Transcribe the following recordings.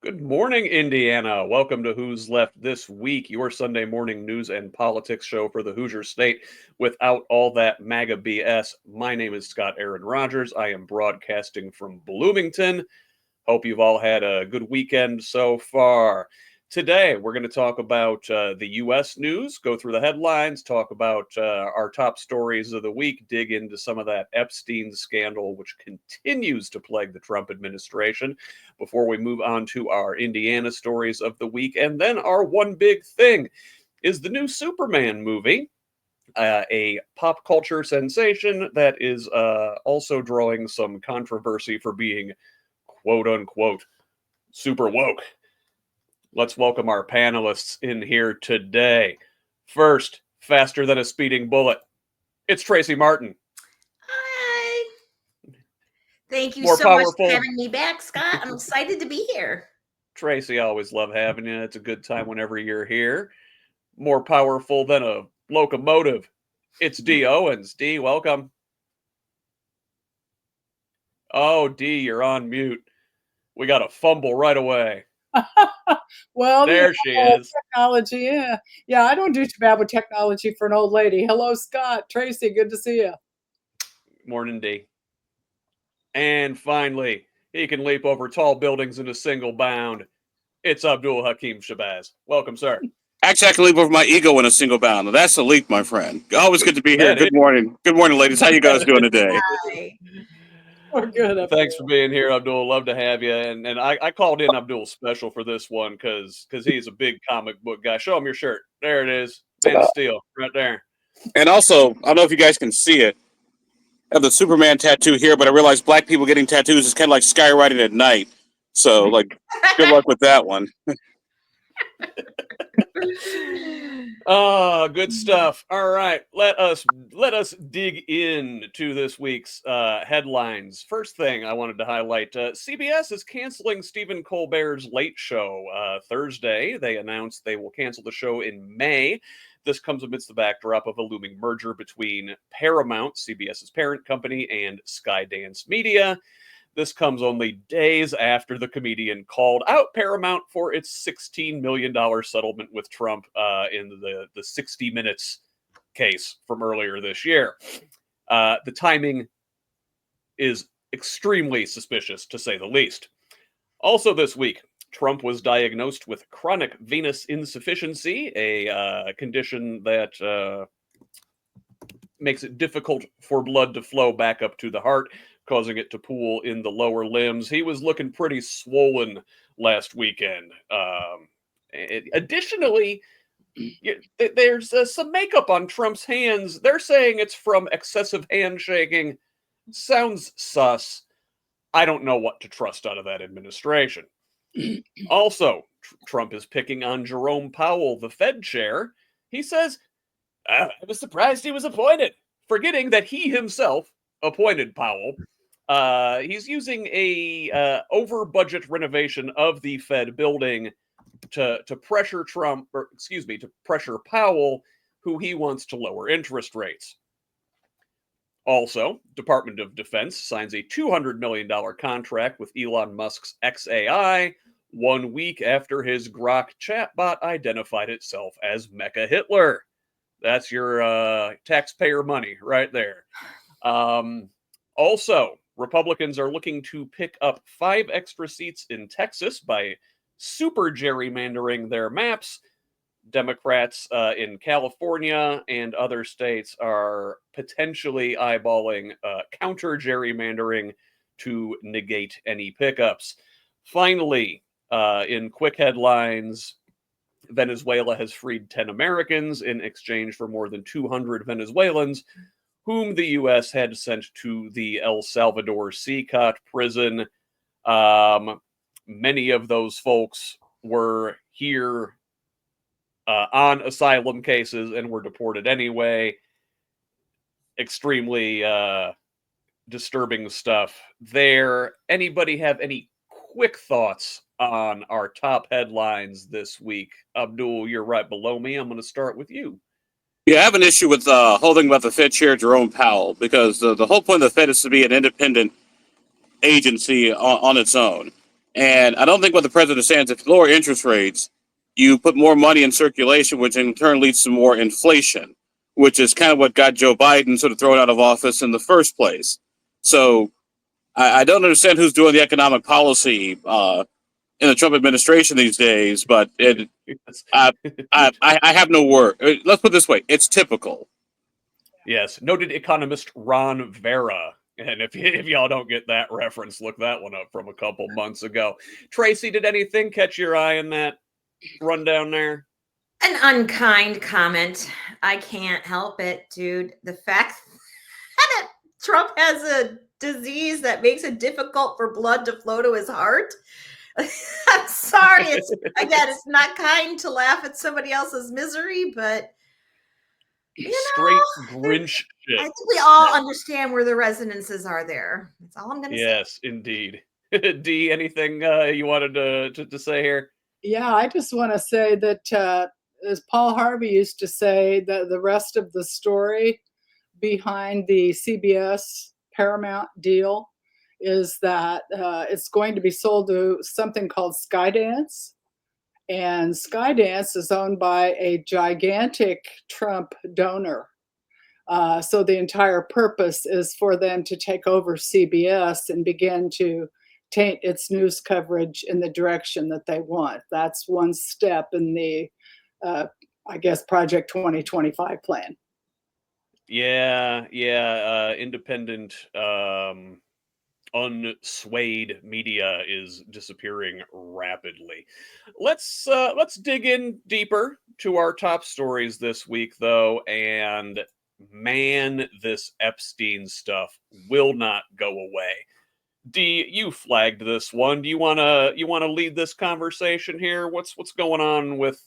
Good morning, Indiana. Welcome to Who's Left This Week, your Sunday morning news and politics show for the Hoosier State without all that MAGA BS. My name is Scott Aaron Rogers. I am broadcasting from Bloomington. Hope you've all had a good weekend so far. Today, we're going to talk about the U.S. news, go through the headlines, talk about our top stories of the week, dig into some of that Epstein scandal, which continues to plague the Trump administration, before we move on to our Indiana stories of the week. And then our one big thing is the new Superman movie, a pop culture sensation that is also drawing some controversy for being quote unquote super woke. Let's welcome our panelists in here today. First, faster than a speeding bullet, it's Tracie Martin. Hi. Thank you More so powerful. much for having me back, Scott. I'm excited to be here. Tracie, always love having you. It's a good time whenever you're here. More powerful than a locomotive, it's Dee Owens. Dee, welcome. Oh, Dee, you're on mute. We got a fumble right away. Well, there she is. Technology, yeah. I don't do too bad with technology for an old lady. Hello, Scott, Tracie, good to see you. Morning, Dee. And finally, he can leap over tall buildings in a single bound. It's Abdul-Hakim Shabazz. Welcome, sir. Actually, I can leap over my ego in a single bound. That's a leap, my friend. Always good to be here. Good morning. Good morning, ladies. How you guys doing today? Hi. We're good. Thanks for being here, Abdul. Love to have you. And I called in Abdul special for this one because he's a big comic book guy. Show him your shirt. There it is. Man of Steel, right there. And also, I don't know if you guys can see it. I have the Superman tattoo here, but I realize black people getting tattoos is kind of like skywriting at night. So, good luck with that one. Good stuff. All right, let us dig into this week's headlines. First thing I wanted to highlight: CBS is canceling Stephen Colbert's Late Show Thursday. They announced they will cancel the show in May. This comes amidst the backdrop of a looming merger between Paramount, CBS's parent company, and Skydance Media. This comes only days after the comedian called out Paramount for its $16 million settlement with Trump in the 60 Minutes case from earlier this year. The timing is extremely suspicious, to say the least. Also this week, Trump was diagnosed with chronic venous insufficiency, a condition that makes it difficult for blood to flow back up to the heart, causing it to pool in the lower limbs. He was looking pretty swollen last weekend. Additionally, there's some makeup on Trump's hands. They're saying it's from excessive handshaking. Sounds sus. I don't know what to trust out of that administration. Also, Trump is picking on Jerome Powell, the Fed chair. He says, I was surprised he was appointed, forgetting that he himself appointed Powell. He's using a over-budget renovation of the Fed building to pressure to pressure Powell, who he wants to lower interest rates. Also, Department of Defense signs a $200 million contract with Elon Musk's XAI 1 week after his Grok chatbot identified itself as Mecha Hitler. That's your taxpayer money right there. Also, Republicans are looking to pick up 5 extra seats in Texas by super gerrymandering their maps. Democrats in California and other states are potentially eyeballing counter gerrymandering to negate any pickups. Finally, in quick headlines, Venezuela has freed 10 Americans in exchange for more than 200 Venezuelans, whom the U.S. had sent to the El Salvador CCOT prison. Many of those folks were here on asylum cases and were deported anyway. Extremely disturbing stuff there. Anybody have any quick thoughts on our top headlines this week? Abdul, you're right below me. I'm going to start with you. Yeah, I have an issue with holding about the Fed chair, Jerome Powell, because the whole point of the Fed is to be an independent agency on its own. And I don't think what the president is saying is if you lower interest rates, you put more money in circulation, which in turn leads to more inflation, which is kind of what got Joe Biden sort of thrown out of office in the first place. So I don't understand who's doing the economic policy in the Trump administration these days, but I have no word. Let's put it this way. It's typical. Yes, noted economist Ron Vera. And if y'all don't get that reference, look that one up from a couple months ago. Tracie, did anything catch your eye in that rundown there? An unkind comment. I can't help it, dude. The fact that Trump has a disease that makes it difficult for blood to flow to his heart. I'm sorry. It's not kind to laugh at somebody else's misery, but straight Grinch shit. I think we all understand where the resonances are there. That's all I'm going to say. Yes, indeed. Dee, anything you wanted to say here? Yeah, I just want to say that, as Paul Harvey used to say, that the rest of the story behind the CBS Paramount deal is that it's going to be sold to something called Skydance. And Skydance is owned by a gigantic Trump donor. So the entire purpose is for them to take over CBS and begin to taint its news coverage in the direction that they want. That's one step in the, I guess, Project 2025 plan. Yeah. Independent, unswayed media is disappearing rapidly. Let's dig in deeper to our top stories this week, though, and man, this Epstein stuff will not go away. Dee, you flagged this one. Do you wanna lead this conversation here? What's going on with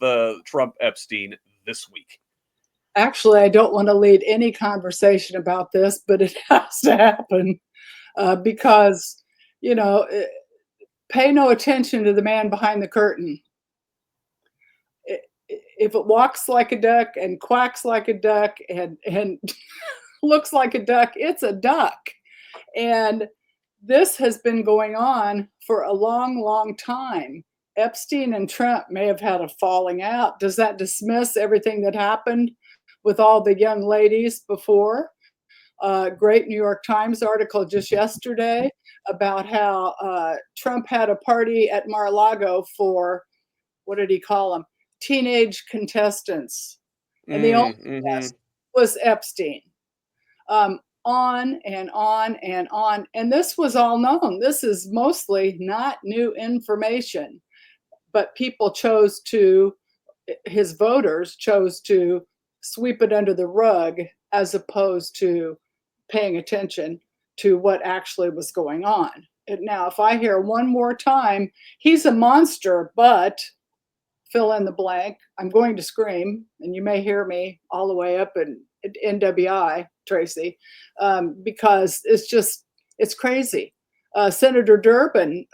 Trump Epstein this week? Actually, I don't want to lead any conversation about this, but it has to happen because, pay no attention to the man behind the curtain. If it walks like a duck and quacks like a duck and looks like a duck, it's a duck. And this has been going on for a long, long time. Epstein and Trump may have had a falling out. Does that dismiss everything that happened with all the young ladies before? Great New York Times article just yesterday about how Trump had a party at Mar-a-Lago for, what did he call them? Teenage contestants. And the only guest was Epstein. On and on and on. And this was all known. This is mostly not new information, but his voters chose to sweep it under the rug as opposed to paying attention to what actually was going on. And now, if I hear one more time, he's a monster, but fill in the blank, I'm going to scream, and you may hear me all the way up in NWI, Tracie, because it's crazy. Senator Durbin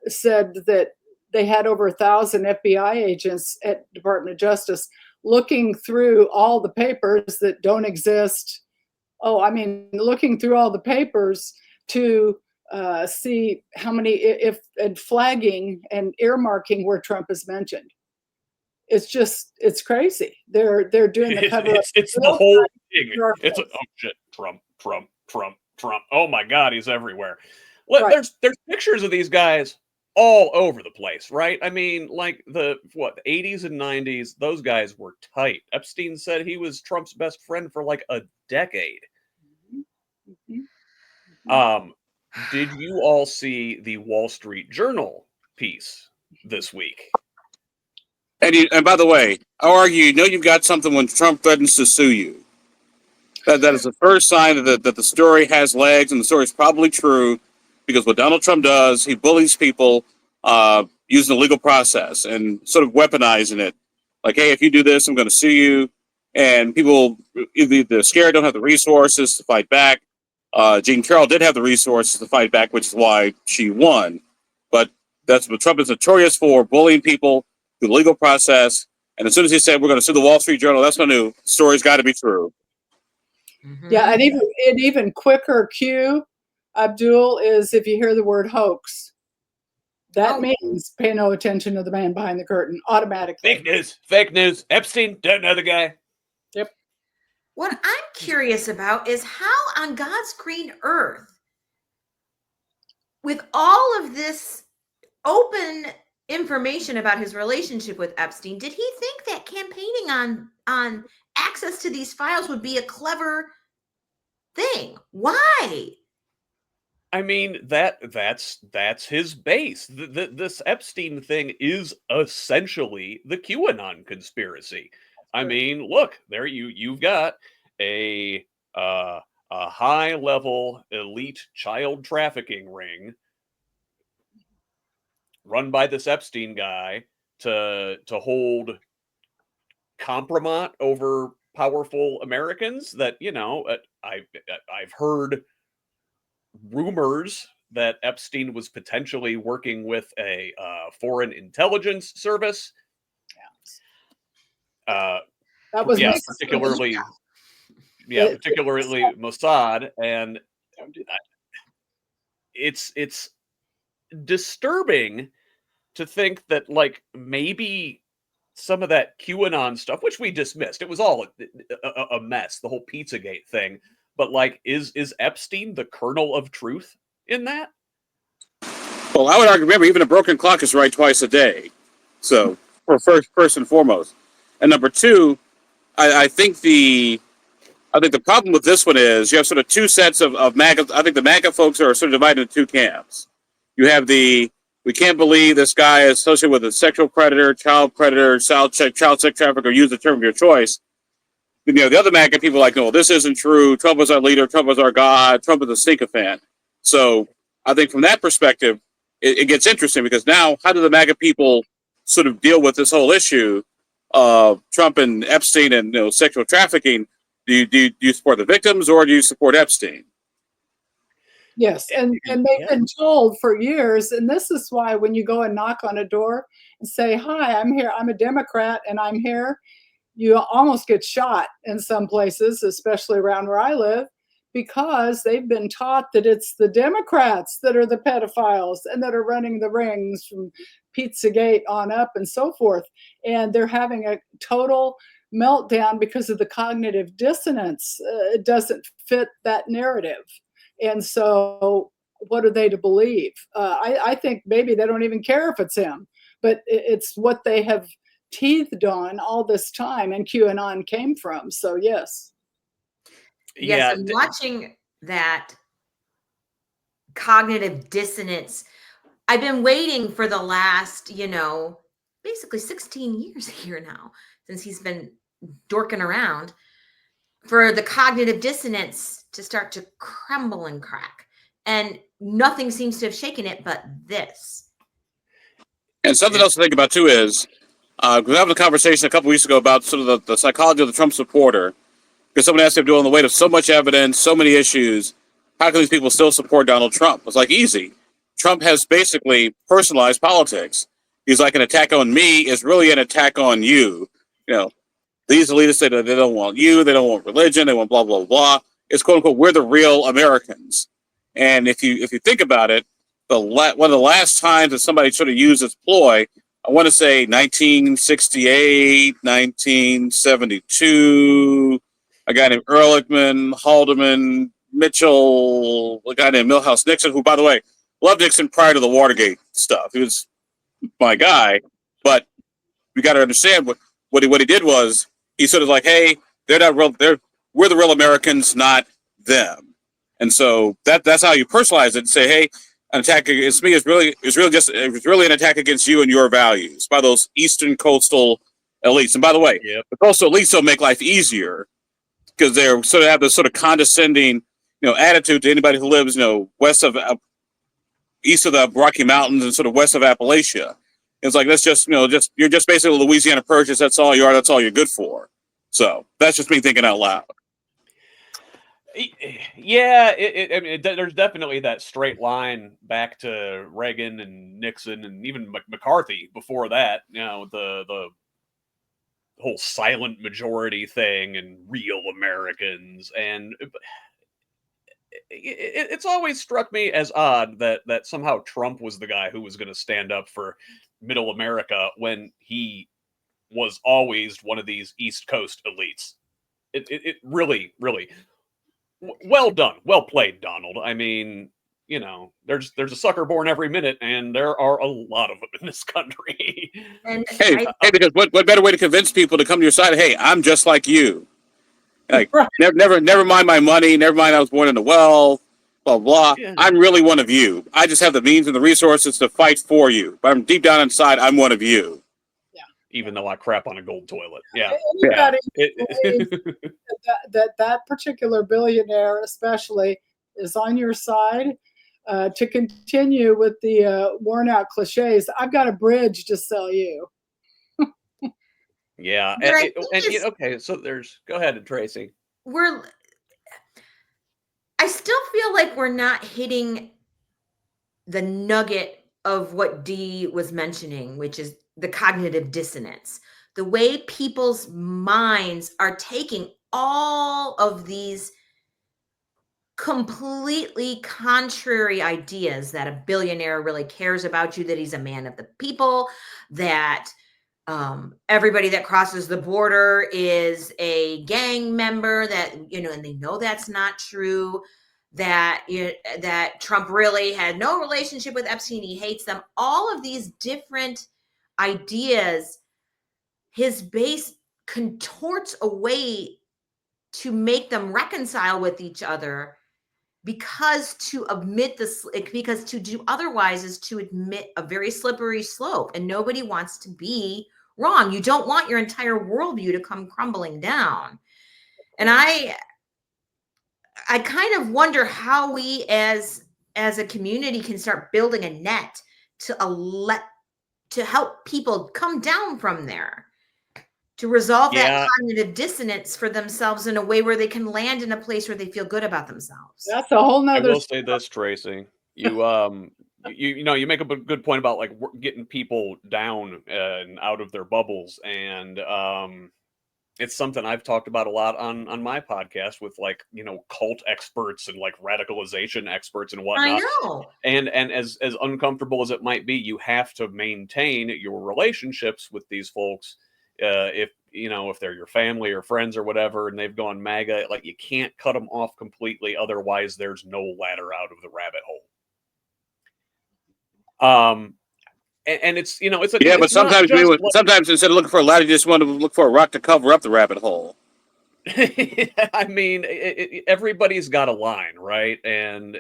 said that they had over 1,000 FBI agents at Department of Justice looking through all the papers that don't exist. Looking through all the papers to see how many, and flagging and earmarking where Trump is mentioned. It's crazy. They're doing the cover. It's the whole thing. It's shit, Trump. Oh my God, he's everywhere. Right. There's pictures of these guys all over the place, right? I mean, like the 80s and 90s, those guys were tight. Epstein said he was Trump's best friend for like a decade. Did you all see the Wall Street Journal piece this week? And by the way, I argue, you've got something when Trump threatens to sue you. That is the first sign that the story has legs, and the story is probably true, because what Donald Trump does, he bullies people using the legal process and sort of weaponizing it. Like, hey, if you do this, I'm going to sue you. And people, they're scared, don't have the resources to fight back. Jean Carroll did have the resources to fight back, which is why she won. But that's what Trump is notorious for, bullying people through the legal process. And as soon as he said, we're going to sue the Wall Street Journal, that's when I knew the story's got to be true. Yeah, and even quicker cue, Abdul, is if you hear the word hoax. That means pay no attention to the man behind the curtain automatically. Fake news. Epstein, don't know the guy. Yep. What I'm curious about is how on God's green earth, with all of this open information about his relationship with Epstein, did he think that campaigning on access to these files would be a clever thing? Why? I mean, that's his base. This Epstein thing is essentially the QAnon conspiracy. I mean, look, there you've got a high level elite child trafficking ring run by this Epstein guy to hold compromise over powerful Americans. That, you know, I've heard rumors that Epstein was potentially working with a foreign intelligence service. That was particularly Mossad, and it's disturbing to think that, like, maybe some of that QAnon stuff, which we dismissed, it was all a mess, the whole Pizzagate thing. But, like, is Epstein the kernel of truth in that? Well, I would argue, remember, even a broken clock is right twice a day. So, for first and foremost. And number two, I think the problem with this one is you have sort of two sets of MAGA. I think the MAGA folks are sort of divided into two camps. You have we can't believe this guy is associated with a sexual predator, child sex trafficker, use the term of your choice. You know, the other MAGA people are like, no, this isn't true. Trump is our leader. Trump is our God. Trump is a sycophant. So I think from that perspective, it gets interesting, because now how do the MAGA people sort of deal with this whole issue of Trump and Epstein and, you know, sexual trafficking? Do you support the victims, or do you support Epstein? Yes, and they've been told for years, and this is why when you go and knock on a door and say, hi, I'm here, I'm a Democrat and I'm here, you almost get shot in some places, especially around where I live, because they've been taught that it's the Democrats that are the pedophiles and that are running the rings from Pizzagate on up and so forth. And they're having a total meltdown because of the cognitive dissonance. It doesn't fit that narrative. And so what are they to believe? I think maybe they don't even care if it's him, but it's what they have teethed on all this time, and QAnon came from. So yes. Yes, I'm watching that cognitive dissonance. I've been waiting for the last, basically 16 years here now, since he's been dorking around, for the cognitive dissonance to start to crumble and crack. And nothing seems to have shaken it but this. And something else to think about too is, we were having a conversation a couple weeks ago about sort of the psychology of the Trump supporter, because someone asked him, on the weight of so much evidence, so many issues, how can these people still support Donald Trump? It's like, easy. Trump has basically personalized politics. He's like, an attack on me is really an attack on you. You know, these elitists say that they don't want you, they don't want religion, they want blah, blah, blah. It's quote unquote, we're the real Americans. And if you think about it, one of the last times that somebody sort of used this ploy, I want to say 1968, 1972, a guy named Ehrlichman, Haldeman, Mitchell, a guy named Milhouse Nixon, who, by the way, loved Nixon prior to the Watergate stuff. He was my guy. But you got to understand what he did was, he sort of like, hey, they're not real. We're the real Americans, not them. And so that's how you personalize it and say, hey, an attack against me is really an attack against you and your values by those Eastern coastal elites. And by the way, the coastal elites don't make life easier, because they're sort of have this sort of condescending, attitude to anybody who lives, east of the Rocky Mountains and sort of west of Appalachia. It's like, that's just, you're just basically Louisiana Purchase. That's all you are. That's all you're good for. So that's just me thinking out loud. Yeah, there's definitely that straight line back to Reagan and Nixon and even McCarthy before that. The whole silent majority thing and real Americans. And it's always struck me as odd that somehow Trump was the guy who was going to stand up for Middle America when he was always one of these East Coast elites. It really, really well done, well played, Donald. I mean, there's a sucker born every minute, and there are a lot of them in this country. And Hey, because what better way to convince people to come to your side? Hey, I'm just like you. Like, Right. never mind my money. Never mind I was born in the well. Blah blah. Yeah. I'm really one of you. I just have the means and the resources to fight for you. But I'm deep down inside, I'm one of you. Even though I crap on a gold toilet. Yeah. Anybody It- believes that particular billionaire, especially, is on your side. To continue with the worn out cliches, I've got a bridge to sell you. yeah. But I think Okay, so go ahead, Tracy. I still feel like we're not hitting the nugget of what Dee was mentioning, which is the cognitive dissonance. The way people's minds are taking all of these completely contrary ideas, that a billionaire really cares about you, that he's a man of the people, that everybody that crosses the border is a gang member, that, and they know that's not true, that that Trump really had no relationship with Epstein, he hates them. All of these different ideas, his base contorts a way to make them reconcile with each other, because to do otherwise is to admit a very slippery slope, and nobody wants to be wrong. You don't want your entire worldview to come crumbling down. And I kind of wonder how we as a community can start building a net to help people come down from there, to resolve that cognitive dissonance for themselves in a way where they can land in a place where they feel good about themselves. That's a whole nother. I will say this, Tracy. You make up a good point about like getting people down and out of their bubbles, and it's something I've talked about a lot on my podcast with like cult experts and like radicalization experts and whatnot. I know. And as uncomfortable as it might be, you have to maintain your relationships with these folks. If they're your family or friends or whatever, and they've gone MAGA, like you can't cut them off completely. Otherwise, there's no ladder out of the rabbit hole. And it's But sometimes instead of looking for a ladder, you just want to look for a rock to cover up the rabbit hole. I mean, everybody's got a line, right? And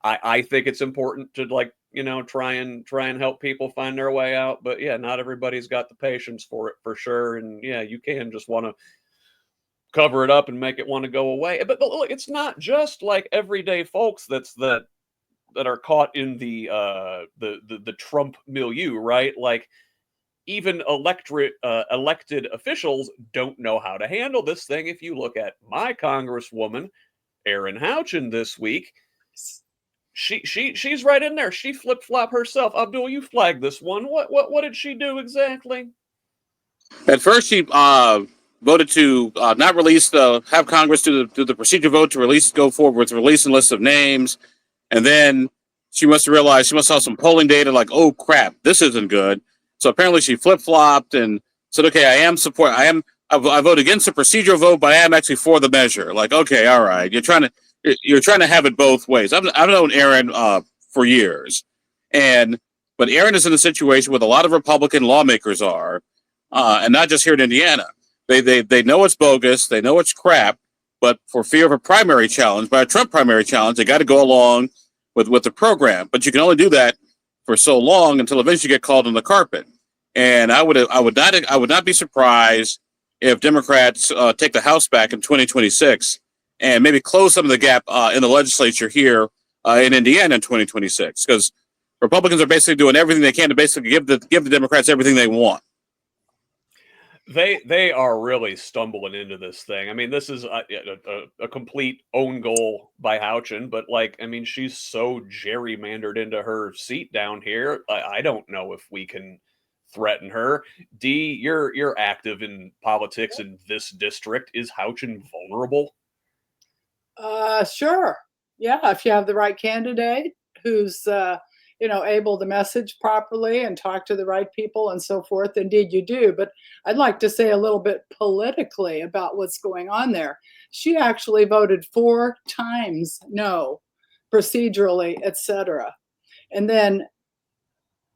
I think it's important to try and help people find their way out. But yeah, not everybody's got the patience for it, for sure. And yeah, you can just want to cover it up and make it want to go away. But look, it's not just like everyday folks that are caught in the Trump milieu, right? Like even elected officials don't know how to handle this thing. If you look at my Congresswoman, Erin Houchin, this week, she's right in there. She flip-flop herself. Abdul, you flagged this one. What did she do exactly? At first, she voted to not release have Congress do the procedure vote to go forward with releasing list of names, and then she must have realized, she must have some polling data like, oh crap, this isn't good. So apparently she flip-flopped and said, okay, I vote against the procedural vote, but I am actually for the measure. Like, okay, all right, you're trying to have it both ways. I've known Erin for years, but Erin is in a situation where a lot of Republican lawmakers are, and not just here in Indiana. They know it's bogus, they know it's crap, but for fear of a primary challenge, by a Trump primary challenge, they got to go along with the program. But you can only do that for so long until eventually you get called on the carpet. And I would not be surprised if Democrats take the House back in 2026 and maybe close some of the gap in the legislature here in Indiana in 2026, because Republicans are basically doing everything they can to basically give the Democrats everything they want. They are really stumbling into this thing. I mean, this is a complete own goal by Houchin, but she's so gerrymandered into her seat down here. I don't know if we can threaten her. Dee, you're active in politics in this district. Is Houchin vulnerable? Sure. Yeah, if you have the right candidate who's able to message properly and talk to the right people and so forth, indeed you do. But I'd like to say a little bit politically about what's going on there. She actually voted 4 times no, procedurally, etc. And then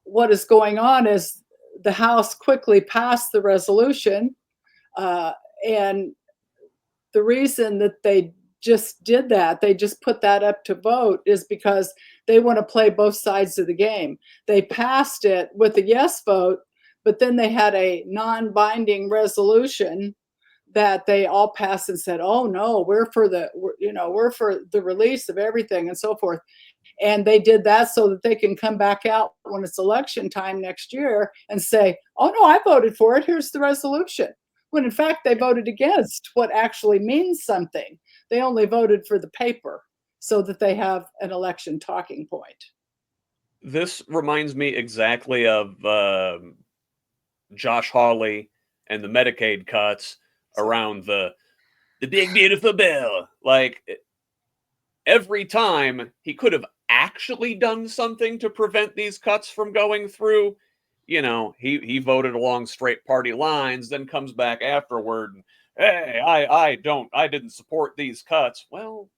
what is going on is the House quickly passed the resolution, and the reason that they just did that, they just put that up to vote, is because they want to play both sides of the game. They passed it with a yes vote, but then they had a non-binding resolution that they all passed and said, "Oh no, we're for the release of everything," and so forth. And they did that so that they can come back out when it's election time next year and say, "Oh no, I voted for it. Here's the resolution." When in fact they voted against what actually means something. They only voted for the paper so that they have an election talking point. This reminds me exactly of Josh Hawley and the Medicaid cuts around the big beautiful bill. Like, every time he could have actually done something to prevent these cuts from going through, he voted along straight party lines, then comes back afterward and, hey, I didn't support these cuts. Well,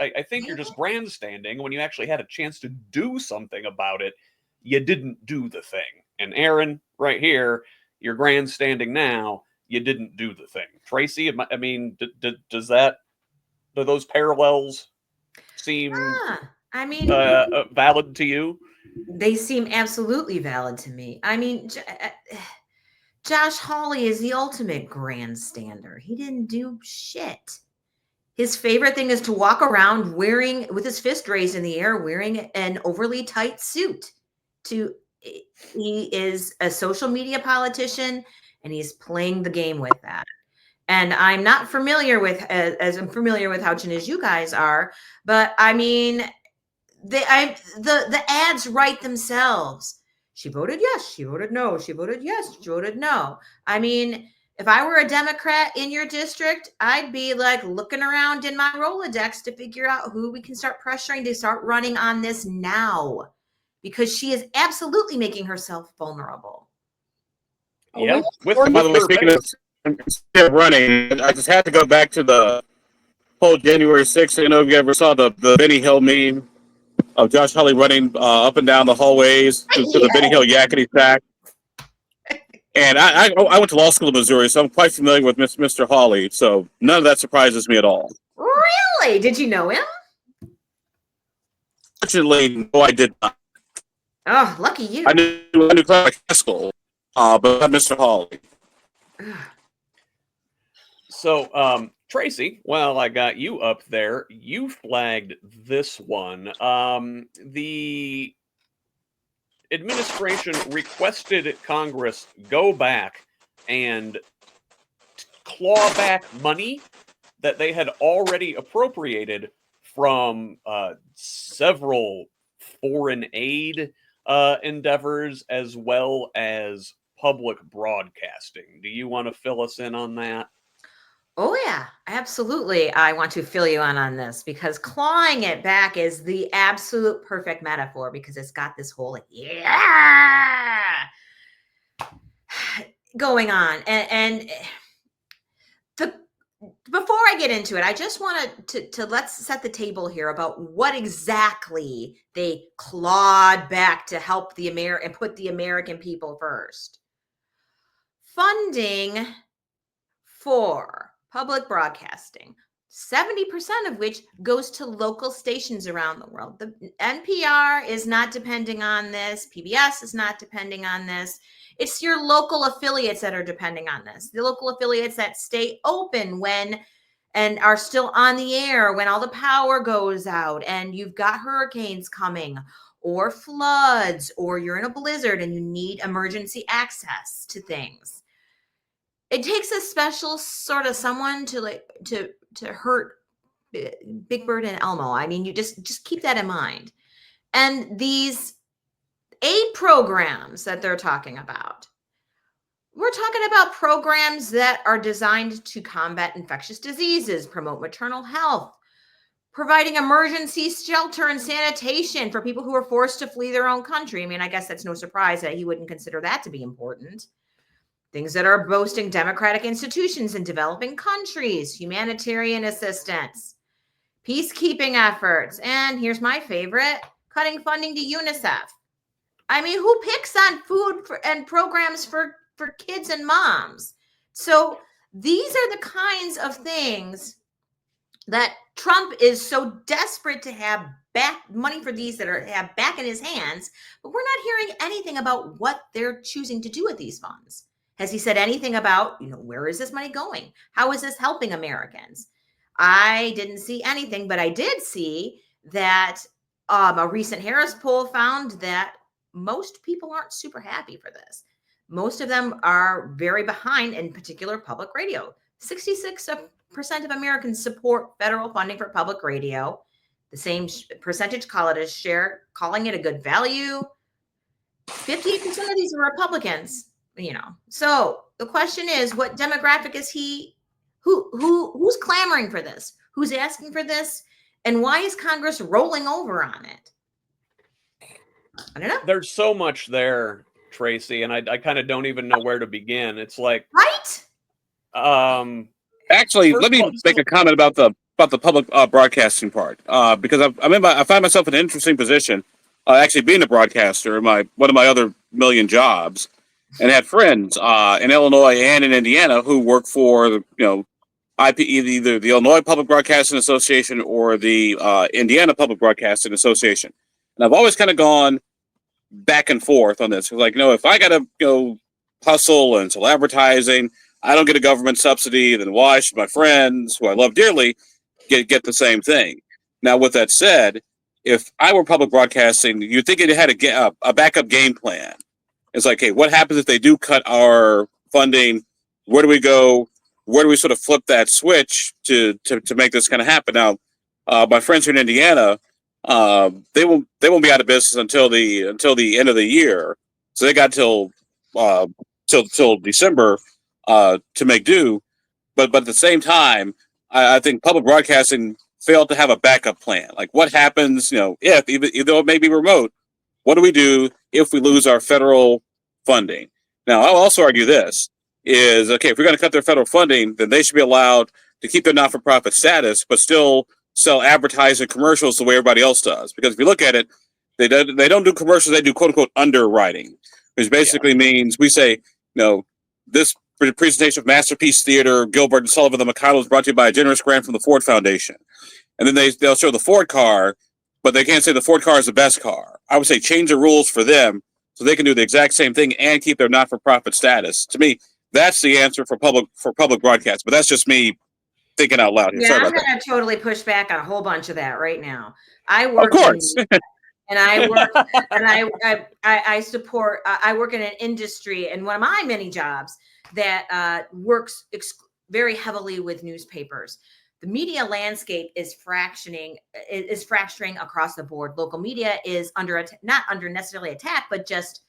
I think you're just grandstanding when you actually had a chance to do something about it. You didn't do the thing. And Aaron, right here, you're grandstanding now. You didn't do the thing. Tracie, I mean, do those parallels seem valid to you? They seem absolutely valid to me. I mean, Josh Hawley is the ultimate grandstander. He didn't do shit. His favorite thing is to walk around with his fist raised in the air, wearing an overly tight suit. He is a social media politician, and he's playing the game with that. And I'm not familiar with, as I'm familiar with how as you guys are, but I mean, the ads write themselves. She voted yes, she voted no, she voted yes, she voted no. I mean, if I were a Democrat in your district, I'd be like looking around in my Rolodex to figure out who we can start pressuring to start running on this now, because she is absolutely making herself vulnerable. Yeah. By the way, speaking of running, I just had to go back to the whole January 6th. If you ever saw the Benny Hill meme of Josh Hawley running up and down the hallways to the Benny Hill yakety sack. And I went to law school in Missouri, so I'm quite familiar with Mr. Hawley. So none of that surprises me at all. Really? Did you know him? Fortunately, no, I did not. Oh, lucky you. I knew Clark Haskell, but not Mr. Hawley. So, Tracie, while I got you up there, you flagged this one. The administration requested Congress go back and claw back money that they had already appropriated from several foreign aid endeavors, as well as public broadcasting. Do you want to fill us in on that? Oh, yeah, absolutely. I want to fill you on this, because clawing it back is the absolute perfect metaphor, because it's got this whole going on. And before I get into it, I just want to let's set the table here about what exactly they clawed back to help and put the American people first. Funding for public broadcasting, 70% of which goes to local stations around the world. The NPR is not depending on this. PBS is not depending on this. It's your local affiliates that are depending on this. The local affiliates that stay open and are still on the air when all the power goes out and you've got hurricanes coming or floods, or you're in a blizzard and you need emergency access to things. It takes a special sort of someone to hurt Big Bird and Elmo. I mean, you just keep that in mind. And these aid programs that they're talking about, We're talking about programs that are designed to combat infectious diseases, promote maternal health, providing emergency shelter and sanitation for people who are forced to flee their own country. I mean, I guess that's no surprise that he wouldn't consider that to be important. Things that are boasting democratic institutions in developing countries, humanitarian assistance, peacekeeping efforts, and here's my favorite, cutting funding to UNICEF. I mean, who picks on food and programs for kids and moms? So these are the kinds of things that Trump is so desperate to have back money for these that have back in his hands, but we're not hearing anything about what they're choosing to do with these funds. Has he said anything about, where is this money going? How is this helping Americans? I didn't see anything, but I did see that a recent Harris poll found that most people aren't super happy for this. Most of them are very behind, in particular public radio. 66% of Americans support federal funding for public radio. The same percentage colleges share, calling it a good value. 58% of these are Republicans, So the question is, what demographic is he? Who's clamoring for this? Who's asking for this? And why is Congress rolling over on it? I don't know. There's so much there, Tracie, and I kind of don't even know where to begin. It's like, right? Actually, let me make a comment about the public broadcasting part, because I find myself in an interesting position, actually being a broadcaster, one of my other million jobs, and had friends in Illinois and in Indiana who work for either the Illinois Public Broadcasting Association or the Indiana Public Broadcasting Association, and I've always kind of gone back and forth on this. Like, if I got to go hustle and sell advertising, I don't get a government subsidy, then why should my friends, who I love dearly, get the same thing? Now, with that said, if I were public broadcasting, you'd think it had a backup game plan. It's like, hey, what happens if they do cut our funding? Where do we go? Where do we sort of flip that switch to make this kind of happen? Now, my friends here in Indiana, they won't be out of business until the end of the year, so they got till December to make do, but at the same time, I think public broadcasting failed to have a backup plan. Like, what happens, if even though it may be remote, what do we do if we lose our federal funding? Now, I'll also argue this is, okay, if we're going to cut their federal funding, then they should be allowed to keep their not-for-profit status, but still sell advertising commercials the way everybody else does. Because if you look at it, they don't do commercials; they do quote unquote underwriting, which basically means we say, this presentation of Masterpiece Theater, Gilbert and Sullivan, the McConnell, is brought to you by a generous grant from the Ford Foundation. And then they'll show the Ford car, but they can't say the Ford car is the best car. I would say change the rules for them so they can do the exact same thing and keep their not-for-profit status. To me, that's the answer for public broadcast. But that's just me thinking out loud. Yeah, I'm going to totally push back on a whole bunch of that right now. I work, of course, and I work, and I support. I work in an industry, and one of my many jobs that works very heavily with newspapers. The media landscape is fracturing across the board. Local media is not under necessarily attack, but just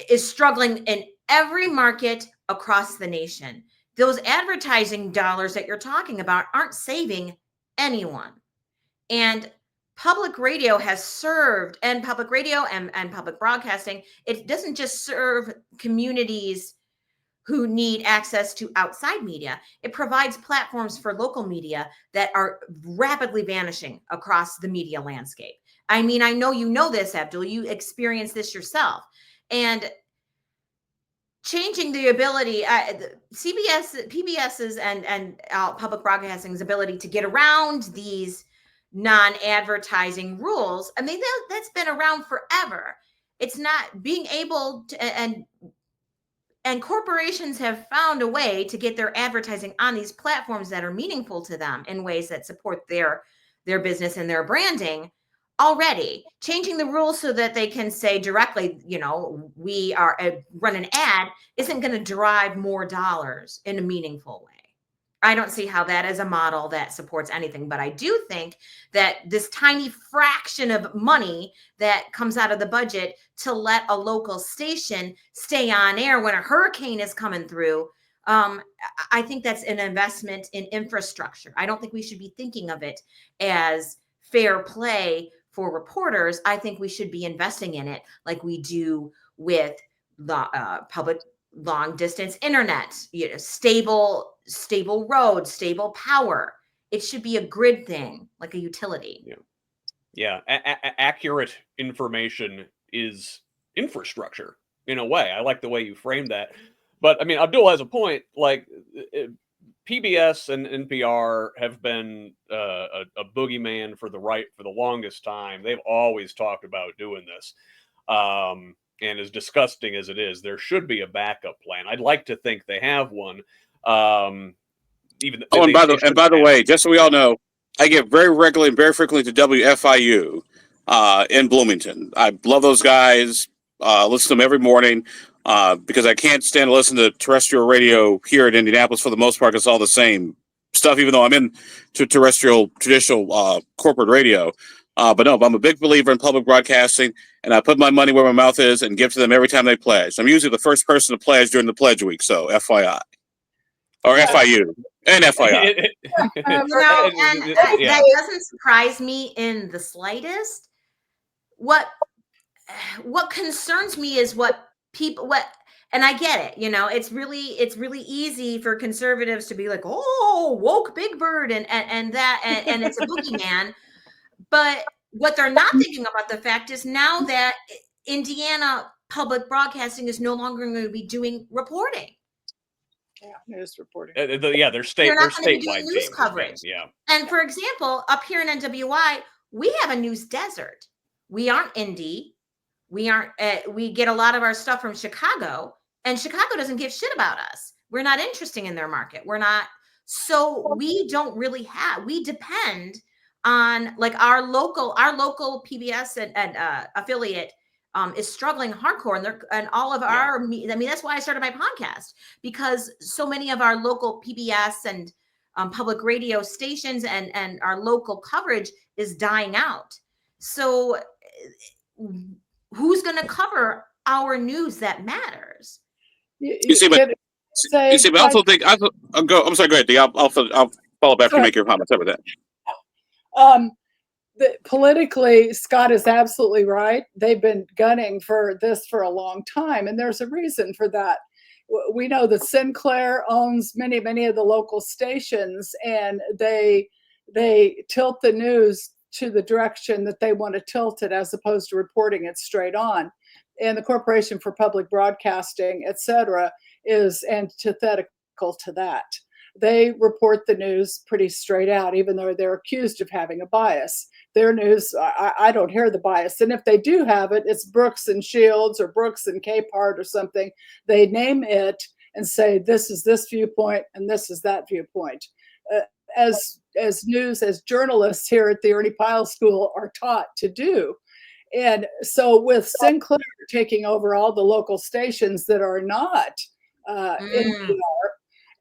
is struggling in every market across the nation. Those advertising dollars that you're talking about aren't saving anyone. And public radio has served, and public radio and public broadcasting, it doesn't just serve communities who need access to outside media. It provides platforms for local media that are rapidly vanishing across the media landscape. I mean, I know you know this, Abdul. You experienced this yourself. And changing the ability, PBS's and public broadcasting's ability to get around these non-advertising rules. I mean, that's been around forever. It's not being able to, and corporations have found a way to get their advertising on these platforms that are meaningful to them in ways that support their business and their branding already. Changing the rules so that they can say directly, we are run an ad isn't going to drive more dollars in a meaningful way. I don't see how that is a model that supports anything. But I do think that this tiny fraction of money that comes out of the budget to let a local station stay on air when a hurricane is coming through, I think that's an investment in infrastructure. I don't think we should be thinking of it as fair play for reporters. I think we should be investing in it like we do with the public long distance internet, stable roads, stable power. It should be a grid thing, like a utility. Yeah. Accurate information is infrastructure in a way. I like the way you framed that. But I mean, Abdul has a point. Like PBS and NPR have been a boogeyman for the right for the longest time. They've always talked about doing this. And as disgusting as it is, there should be a backup plan. I'd like to think they have one. And by the way, just so we all know, I get very regularly and very frequently to WFIU in Bloomington. I love those guys. Listen to them every morning because I can't stand to listen to terrestrial radio here in Indianapolis for the most part. It's all the same stuff, even though I'm in traditional corporate radio. But no, I'm a big believer in public broadcasting, and I put my money where my mouth is and give to them every time they pledge. I'm usually the first person to pledge during the pledge week, so FYI. Or FIU and FYI. That doesn't surprise me in the slightest. What concerns me is and I get it, it's really easy for conservatives to be like, oh, woke Big Bird and it's a boogeyman. But what they're not thinking about the fact is now that Indiana public broadcasting is no longer going to be doing reporting. Yeah, news reporting. They're not going to be doing news coverage. Yeah. And for example, up here in NWI, we have a news desert. We aren't Indy. We get a lot of our stuff from Chicago, and Chicago doesn't give shit about us. We're not interesting in their market. So we don't really we depend on like our local PBS and affiliate is struggling hardcore, and all of our, I mean, that's why I started my podcast, because so many of our local PBS and public radio stations and our local coverage is dying out. So who's going to cover our news that matters? You see, but I also think I'm sorry. Go ahead, Dee. I'll follow back to make your comments over that. Politically, Scott is absolutely right. They've been gunning for this for a long time, and there's a reason for that. We know that Sinclair owns many of the local stations, and they tilt the news to the direction that they want to tilt it, as opposed to reporting it straight on. And the Corporation for Public Broadcasting, et cetera, is antithetical to that. They report the news pretty straight out, even though they're accused of having a bias. Their news, I don't hear the bias. And if they do have it, it's Brooks and Shields or Brooks and Capehart or something. They name it and say, this is this viewpoint and this is that viewpoint. As journalists here at the Ernie Pyle School are taught to do. And so with Sinclair taking over all the local stations that are not NPR,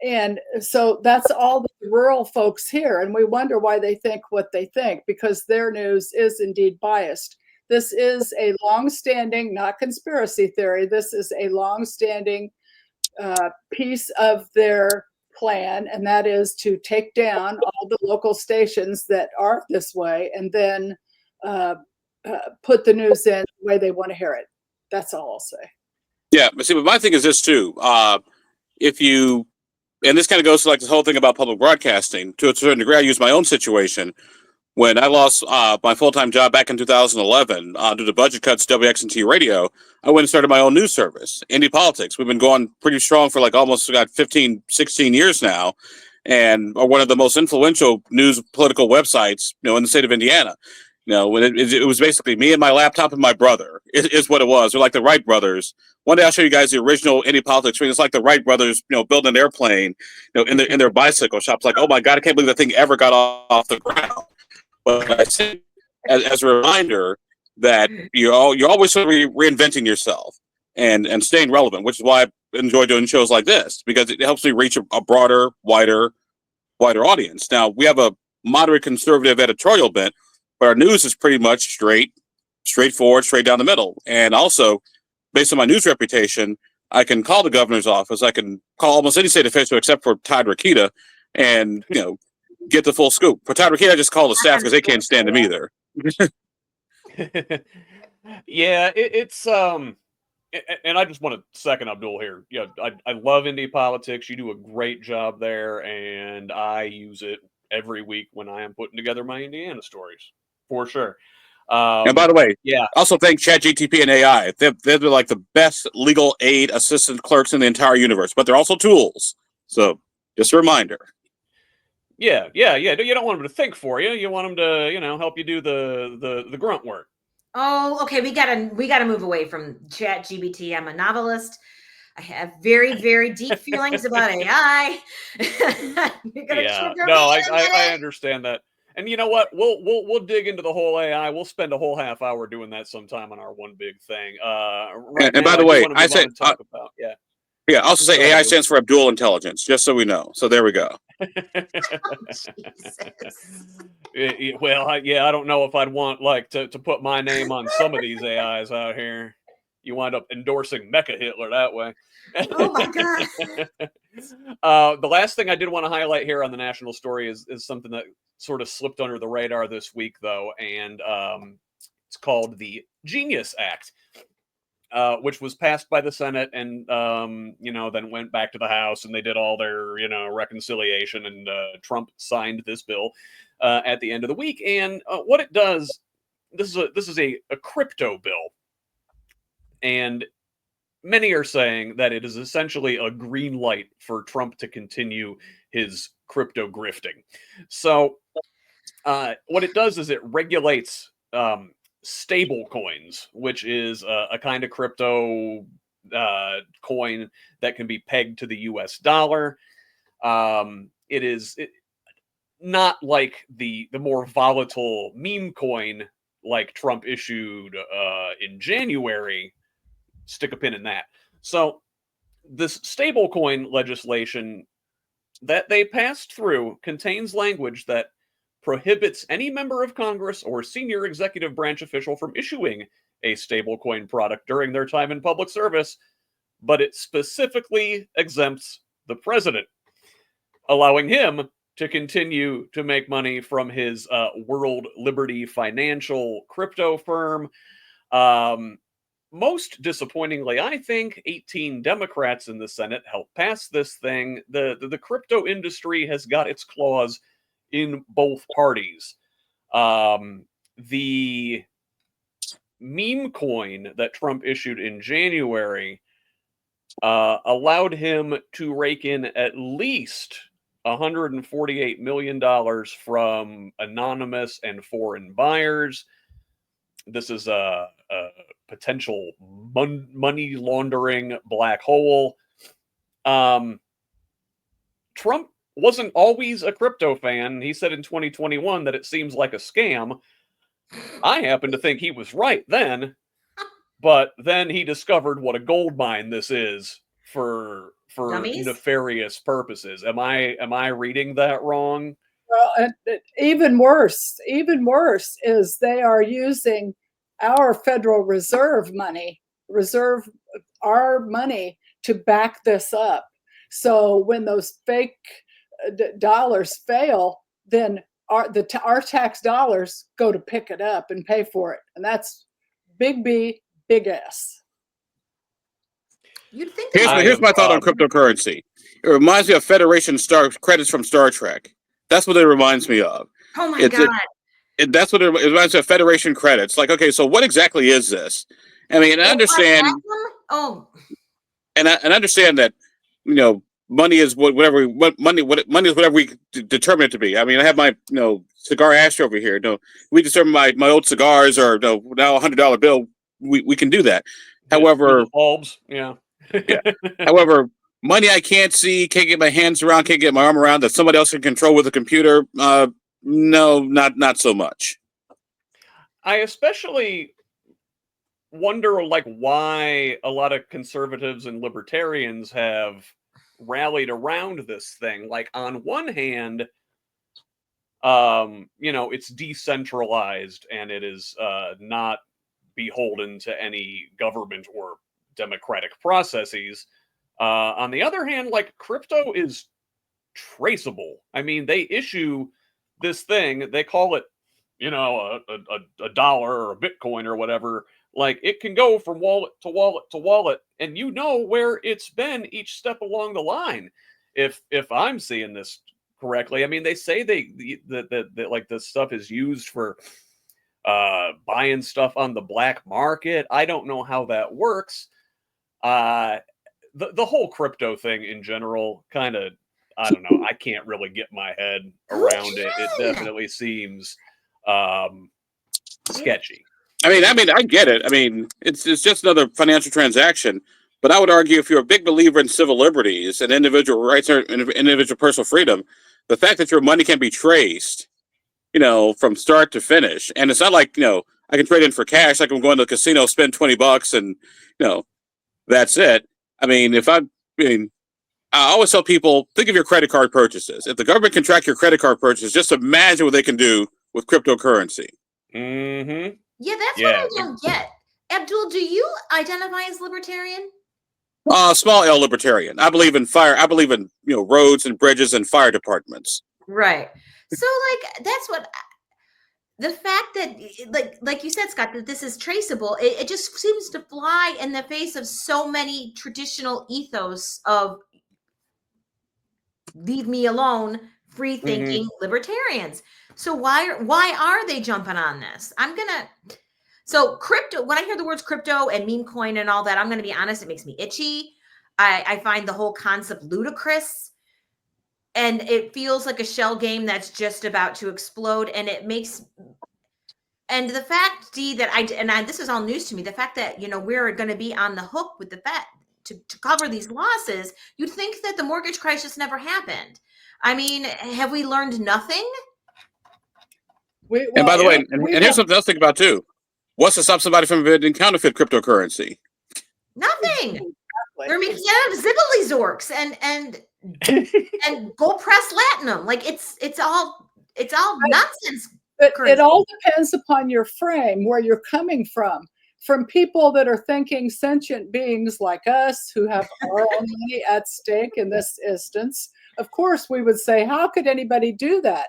and so that's all the rural folks here. And we wonder why they think what they think, because their news is indeed biased. This is a long-standing, not conspiracy theory, this is a long-standing piece of their plan, and that is to take down all the local stations that are this way and then put the news in the way they want to hear it. That's all I'll say. Yeah, but see, but my thing is this too. And this kind of goes to like this whole thing about public broadcasting. To a certain degree, I use my own situation. When I lost my full-time job back in 2011 due to budget cuts, WXNT Radio, I went and started my own news service, Indie Politics. We've been going pretty strong for like almost 15, 16 years now, and are one of the most influential news political websites, in the state of Indiana. It was basically me and my laptop and my brother is what it was. They're like the Wright brothers. One day I'll show you guys the original Indie Politics screen. It's like the Wright brothers, building an airplane, in their bicycle shops. Like, oh my God, I can't believe that thing ever got off the ground. But I say, as a reminder that you're always sort of reinventing yourself and staying relevant, which is why I enjoy doing shows like this, because it helps me reach a broader, wider wider audience. Now, we have a moderate conservative editorial bent, but our news is pretty much straightforward, straight down the middle. And also, based on my news reputation, I can call the governor's office. I can call almost any state official except for Todd Rokita and, get the full scoop. For Todd Rokita, I just call the staff because they can't stand him either. Yeah, it's and I just want to second Abdul here. Yeah, I love indie politics. You do a great job there, and I use it every week when I am putting together my Indiana stories, for sure. And by the way, yeah, also thank ChatGTP and AI. They're like the best legal aid assistant clerks in the entire universe, but they're also tools. So just a reminder. Yeah. You don't want them to think for you. You want them to, help you do the grunt work. Oh, okay. We gotta move away from ChatGPT. I'm a novelist. I have very, very deep feelings about AI. I understand that. And you know what? We'll dig into the whole AI. We'll spend a whole half hour doing that sometime on our one big thing. And by the way, I say Yeah, also say AI stands for Abdul Intelligence, just so we know. So there we go. Well, I don't know if I'd want to put my name on some of these AIs out here. You wind up endorsing Mecha Hitler that way. Oh my God. The last thing I did want to highlight here on the national story is something that sort of slipped under the radar this week, though, and it's called the Genius Act. Which was passed by the Senate and, then went back to the House and they did all their, reconciliation and Trump signed this bill at the end of the week. And what it does, this is a crypto bill. And many are saying that it is essentially a green light for Trump to continue his crypto grifting. So what it does is it regulates stable coins, which is a kind of crypto coin that can be pegged to the US dollar. It is not like the more volatile meme coin like Trump issued in January. Stick a pin in that. So this stablecoin legislation that they passed through contains language that prohibits any member of Congress or senior executive branch official from issuing a stablecoin product during their time in public service, but it specifically exempts the president, allowing him to continue to make money from his World Liberty Financial crypto firm. Most disappointingly, I think 18 Democrats in the Senate helped pass this thing. The crypto industry has got its claws in both parties. The meme coin that Trump issued in January allowed him to rake in at least $148 million from anonymous and foreign buyers. This is a potential money laundering black hole. Trump wasn't always a crypto fan. He said in 2021 that it seems like a scam. I happen to think he was right then, but then he discovered what a gold mine this is for Dummies? nefarious purposes. Am I reading that wrong? Well, even worse is they are using our Federal Reserve money, our money to back this up. So when those fake dollars fail, then our tax dollars go to pick it up and pay for it, and that's big B, big S. You'd think here's my thought on cryptocurrency. It reminds me of Federation credits from Star Trek. That's what it reminds me of. Oh my God. That's what it reminds me of, Federation credits. Like, okay, so what exactly is this? I mean, I understand. And I understand that, money is whatever we determine it to be. I mean, I have my cigar ash over here. We determine my old cigars or now $100 bill. We can do that. However, bulbs, yeah. However, money I can't see, can't get my hands around, can't get my arm around, that somebody else can control with a computer. No, not so much. I especially wonder why a lot of conservatives and libertarians have rallied around this thing. Like, on one hand, it's decentralized and it is not beholden to any government or democratic processes. On the other hand, like, crypto is traceable. I mean, they issue this thing, they call it, a dollar or a Bitcoin or whatever. Like, it can go from wallet to wallet to wallet, and you know where it's been each step along the line. If I'm seeing this correctly, I mean, they say that like this stuff is used for buying stuff on the black market. I don't know how that works. The whole crypto thing in general, kind of, I don't know. I can't really get my head around it. It definitely seems sketchy. I mean, I get it. I mean, it's just another financial transaction. But I would argue, if you're a big believer in civil liberties and individual rights or individual personal freedom, the fact that your money can be traced, from start to finish, and it's not like, I can trade in for cash, like I'm going to the casino, spend $20, and that's it. I mean, I always tell people, think of your credit card purchases. If the government can track your credit card purchases, just imagine what they can do with cryptocurrency. Mm-hmm. Yeah, that's what I don't get. Abdul, do you identify as libertarian? Small L libertarian. I believe in roads and bridges and fire departments. Right. So, like, that's what the fact that, like you said, Scott, that this is traceable, it just seems to fly in the face of so many traditional ethos of leave me alone, free thinking libertarians. So why are they jumping on this? So crypto, when I hear the words crypto and meme coin and all that, I'm going to be honest, it makes me itchy. I find the whole concept ludicrous, and it feels like a shell game that's just about to explode. And the fact, Dee, that this is all news to me, the fact that, we're going to be on the hook with the Fed to cover these losses, you'd think that the mortgage crisis never happened. I mean, have we learned nothing? And by the way, and here's something else to think about too. What's to stop somebody from inventing counterfeit cryptocurrency? Nothing. They're making out of Zibbly Zorks and gold press latinum. Like, it's all nonsense. It all depends upon your frame, where you're coming from. From people that are thinking sentient beings like us, who have our own money at stake in this instance, of course we would say, how could anybody do that?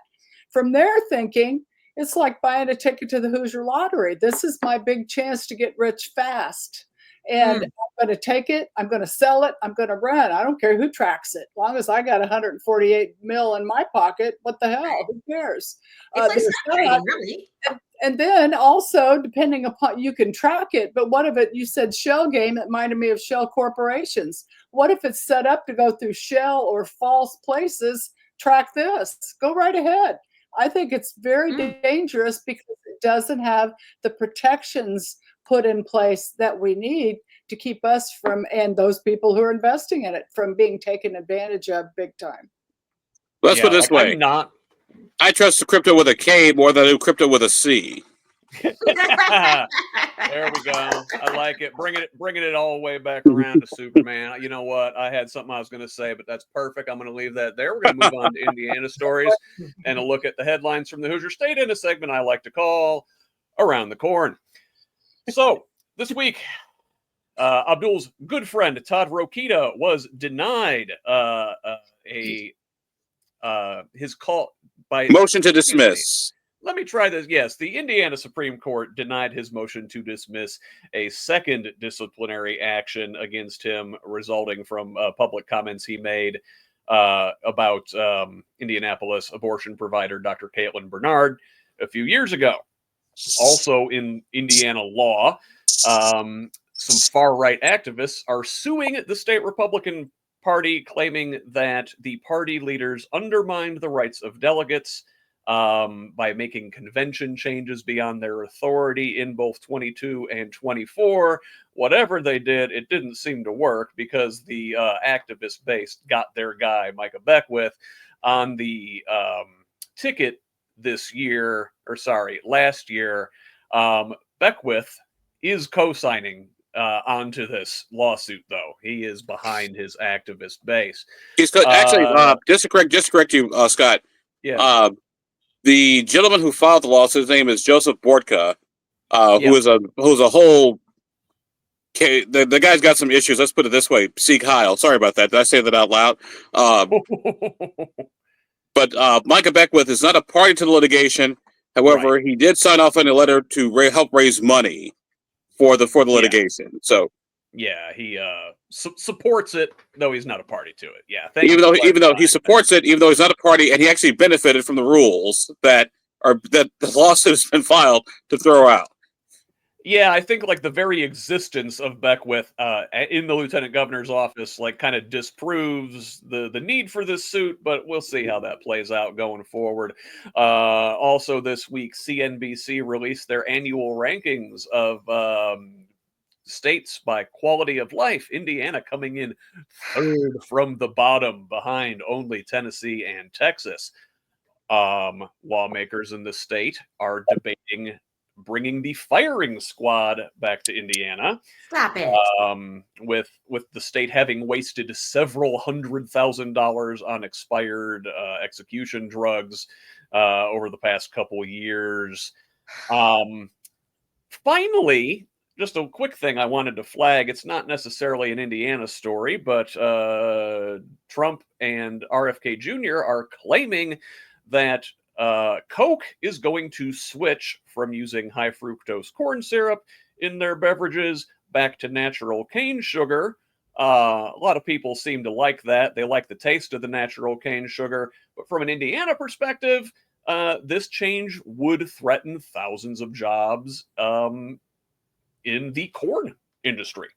From their thinking, it's like buying a ticket to the Hoosier Lottery. This is my big chance to get rich fast. And I'm going to take it. I'm going to sell it. I'm going to run. I don't care who tracks it. As long as I got 148 mil in my pocket, what the hell? Who cares? Really. And then also, depending upon, you can track it, but what if you said shell game, it reminded me of shell corporations. What if it's set up to go through shell or false places? Track this. Go right ahead. I think it's very dangerous because it doesn't have the protections put in place that we need to keep us from, and those people who are investing in it, from being taken advantage of big time. Let's put it this way. I trust the crypto with a K more than I do crypto with a C. There we go. I like it. Bringing it all the way back around to Superman. You know what? I had something I was going to say, but that's perfect. I'm going to leave that there. We're going to move on to Indiana stories and a look at the headlines from the Hoosier State in a segment I like to call Around the Corn. So this week, Abdul's good friend Todd Rokita was denied his call by motion to dismiss. Let me try this. Yes, the Indiana Supreme Court denied his motion to dismiss a second disciplinary action against him, resulting from public comments he made about Indianapolis abortion provider Dr. Caitlin Bernard a few years ago. Also in Indiana law, some far-right activists are suing the state Republican Party, claiming that the party leaders undermined the rights of delegates by making convention changes beyond their authority in both 22 and 24. Whatever they did, it didn't seem to work because the activist base got their guy, Micah Beckwith, on the ticket last year. Beckwith is co-signing onto this lawsuit, though. he is behind his activist base. He's actually just to correct you, Scott. Yeah. The gentleman who filed the lawsuit, his name is Joseph Bortka, Yep. who's a whole. Okay, the guy's got some issues. Let's put it this way. Sieg Heil. Sorry about that. Did I say that out loud? But Micah Beckwith is not a party to the litigation. However, he did sign off on a letter to help raise money for the litigation. So yeah, he supports it, though he's not a party to it. Yeah, even though he supports it, even though he's not a party, and he actually benefited from the rules that the lawsuit has been filed to throw out. Yeah, I think like the very existence of Beckwith in the lieutenant governor's office like kind of disproves the need for this suit, but we'll see how that plays out going forward. Also this week, CNBC released their annual rankings of states by quality of life. Indiana coming in third from the bottom, behind only Tennessee and Texas. Lawmakers in the state are debating bringing the firing squad back to Indiana. Stop it. With the state having wasted several $100,000 on expired execution drugs over the past couple years. Finally, just a quick thing I wanted to flag. It's not necessarily an Indiana story, but Trump and RFK Jr. are claiming that Coke is going to switch from using high fructose corn syrup in their beverages back to natural cane sugar. A lot of people seem to like that. They like the taste of the natural cane sugar. But from an Indiana perspective, this change would threaten thousands of jobs in the corn industry.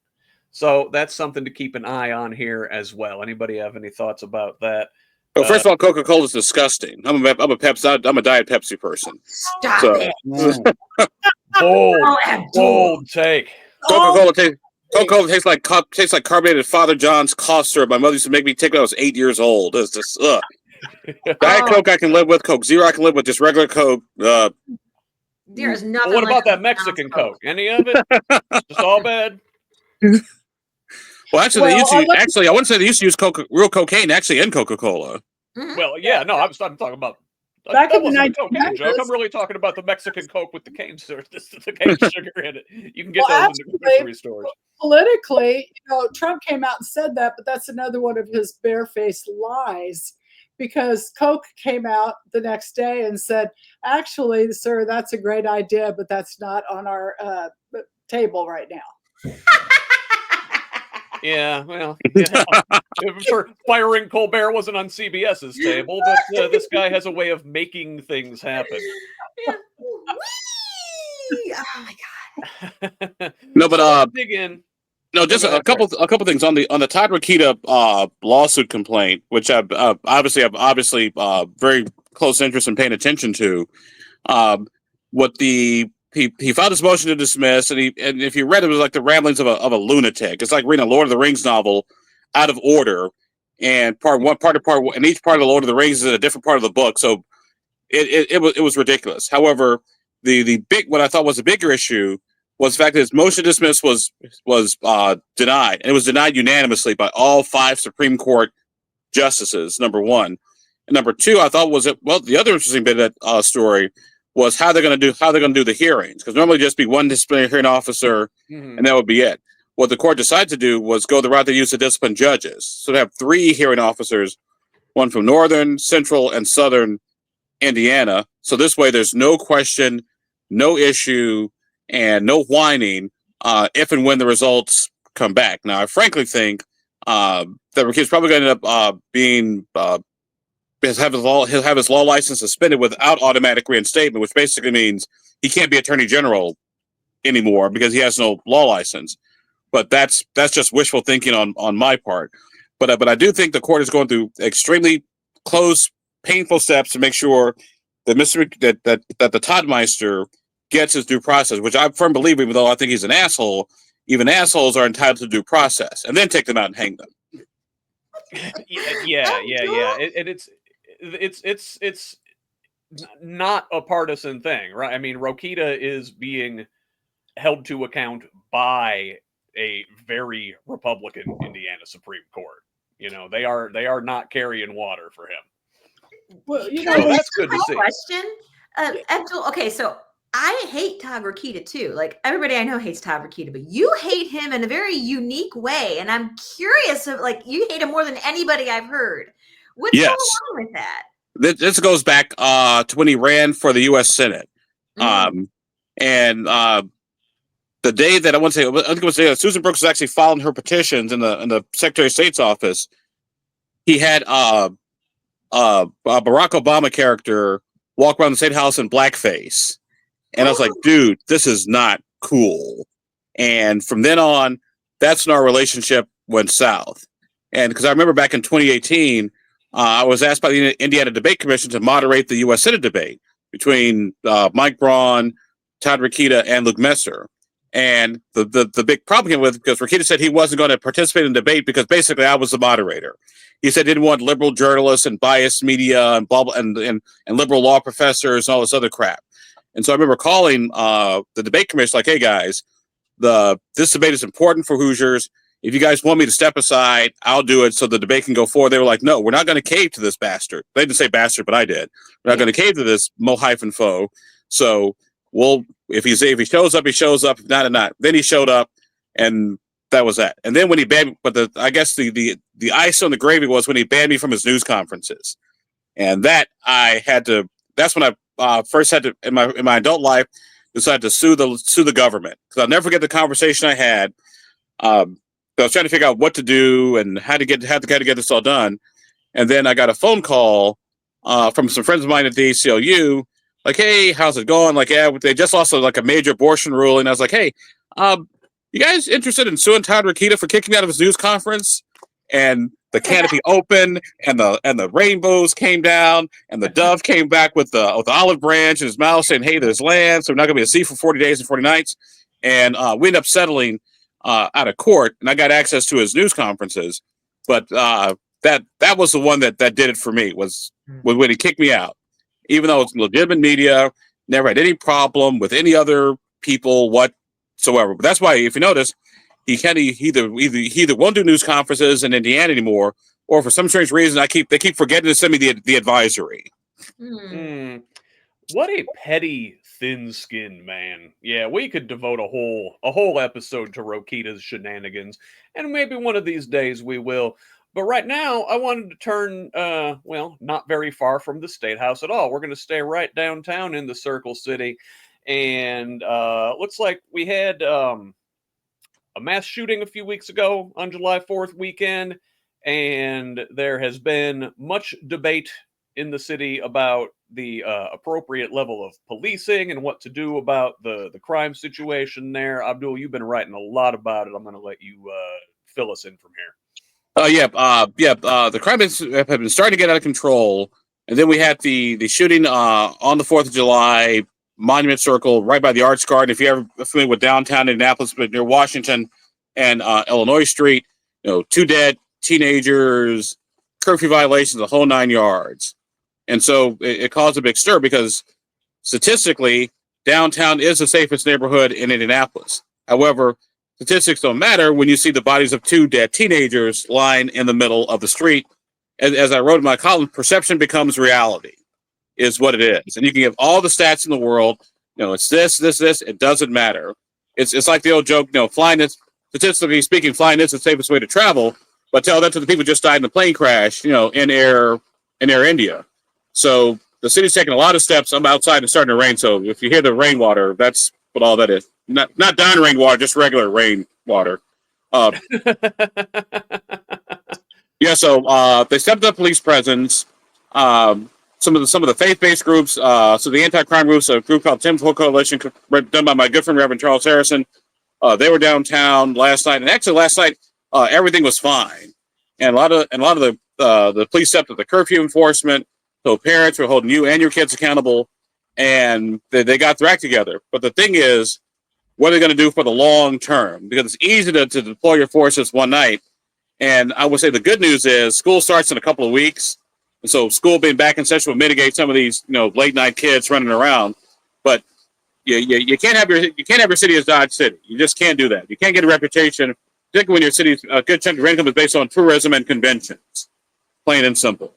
So that's something to keep an eye on here as well. Anybody have any thoughts about that? Well, first of all, Coca-Cola is disgusting. I'm a Diet Pepsi person. Stop it. Bold take. Coca-Cola tastes like carbonated Father John's cough syrup. My mother used to make me take when I was 8 years old. It's just Diet Coke I can live with. Coke Zero I can live with. Just regular Coke. There's nothing. What about that Mexican Coke? Any of it? Just all bad? Well, actually, I wouldn't say they used to use real cocaine actually in Coca-Cola. Mhm. Well, yeah, no, I'm talking about Back that in the wasn't a cocaine 1900s. joke. I'm really talking about the Mexican Coke with the cane sugar in it. You can get Well, those in the grocery stores. Politically, Trump came out and said that, but that's another one of his barefaced lies, because Coke came out the next day and said, actually, sir, that's a great idea, but that's not on our table right now. Yeah, well, for firing Colbert wasn't on CBS's table, but this guy has a way of making things happen. Oh my God. No, but let's dig in. No, just a couple things on the Todd Rokita lawsuit complaint, which I've obviously very close interest in paying attention to. He filed his motion to dismiss, and if you read it, was like the ramblings of a lunatic. It's like reading a Lord of the Rings novel out of order, and and each part of the Lord of the Rings is in a different part of the book. So it was ridiculous. However, what I thought was a bigger issue was the fact that his motion to dismiss was denied, and it was denied unanimously by all 5 Supreme Court justices. Number one, and number two, I thought the other interesting bit of that story was how they're going to do the hearings, because normally just be one disciplinary hearing officer, and that would be it. What the court decided to do was go the route they used to discipline judges. So they have 3 hearing officers, one from northern, central, and southern Indiana. So this way, there's no question, no issue, and no whining if and when the results come back. Now, I frankly think that he's probably going to end up he'll have his law license suspended without automatic reinstatement, which basically means he can't be attorney general anymore because he has no law license. But that's just wishful thinking on my part. But I do think the court is going through extremely close, painful steps to make sure that that the Toddmeister gets his due process, which I'm a firm believer, even though I think he's an asshole, even assholes are entitled to due process, and then take them out and hang them. Yeah. It's not a partisan thing, right? I mean, Rokita is being held to account by a very Republican Indiana Supreme Court. You know, they are not carrying water for him. Well, you Can I know, So ask that's you good to a see. question? Abdul, okay, so I hate Todd Rokita too. Like everybody I know hates Todd Rokita, but you hate him in a very unique way. And I'm curious of like you hate him more than anybody I've heard. What's going Yes. on with that? This goes back to when he ran for the U.S. Senate. And the day that I think it was Susan Brooks was actually filing her petitions in the Secretary of State's office. He had a Barack Obama character walk around the State House in blackface, and I was like, dude, this is not cool. And from then on, that's when our relationship went south. And because I remember back in 2018, I was asked by the Indiana Debate Commission to moderate the U.S. Senate debate between Mike Braun, Todd Rokita, and Luke Messer. And the big problem came with because Rokita said he wasn't going to participate in the debate because basically I was the moderator. He said he didn't want liberal journalists and biased media and blah, and liberal law professors and all this other crap. And so I remember calling the debate commission like, hey guys, this debate is important for Hoosiers. If you guys want me to step aside, I'll do it so the debate can go forward. They were like, no, we're not going to cave to this bastard. They didn't say bastard, but I did. We're not going to cave to this Mo-foe. So if he shows up, he shows up. If not. Then he showed up, and that was that. And then when he banned me, but I guess the ice on the gravy was when he banned me from his news conferences. And that that's when I first had to, in my adult life, decided to sue the government. Because I'll never forget the conversation I had. I was trying to figure out what to do and how to get this all done. And then I got a phone call from some friends of mine at the ACLU, like, hey, how's it going? Like, yeah, they just lost like a major abortion ruling. I was like, hey, you guys interested in suing Todd Rokita for kicking me out of his news conference? And the canopy opened, and the rainbows came down, and the dove came back with the olive branch in his mouth, saying, "Hey, there's land, so we're not going to be at sea for 40 days and 40 nights." And we ended up settling out of court, and I got access to his news conferences. But that was the one that did it for me was when he kicked me out, even though it's legitimate media, never had any problem with any other people whatsoever. But that's why, if you notice, he either won't do news conferences in Indiana anymore, or for some strange reason they keep forgetting to send me the advisory. What a petty, thin-skinned man. Yeah, we could devote a whole episode to Rokita's shenanigans, and maybe one of these days we will. But right now, I wanted to turn, not very far from the State House at all. We're going to stay right downtown in the Circle City, and looks like we had a mass shooting a few weeks ago on July 4th weekend, and there has been much debate in the city about the appropriate level of policing and what to do about the crime situation there. Abdul, you've been writing a lot about it. I'm going to let you fill us in from here. The crime have been starting to get out of control, and then we had the shooting on the 4th of July, Monument Circle, right by the Arts Garden. If you're ever familiar with downtown Indianapolis, but near Washington and Illinois Street, 2 dead teenagers, curfew violations, the whole 9 yards. And so it caused a big stir because statistically, downtown is the safest neighborhood in Indianapolis. However, statistics don't matter when you see the bodies of 2 dead teenagers lying in the middle of the street. As I wrote in my column, perception becomes reality, is what it is. And you can give all the stats in the world. It's this. It doesn't matter. It's like the old joke. Statistically speaking, flying is the safest way to travel. But tell that to the people who just died in the plane crash. In Air India. So the city's taking a lot of steps. I'm outside and it's starting to rain. So if you hear the rainwater, that's what all that is. Not down rainwater, just regular rainwater. So they stepped up police presence. Some of the faith-based groups, so the anti-crime groups, a group called Tim Full Coalition, done by my good friend Reverend Charles Harrison. They were downtown last night, and actually last night everything was fine. And a lot of the police stepped up the curfew enforcement. So parents were holding you and your kids accountable, and they got their act together. But the thing is, what are they going to do for the long term? Because it's easy to deploy your forces one night. And I would say the good news is school starts in a couple of weeks. And so school being back in session will mitigate some of these, late night kids running around. But you can't have your city as Dodge City. You just can't do that. You can't get a reputation, particularly when your city's a good chunk of your income is based on tourism and conventions. Plain and simple.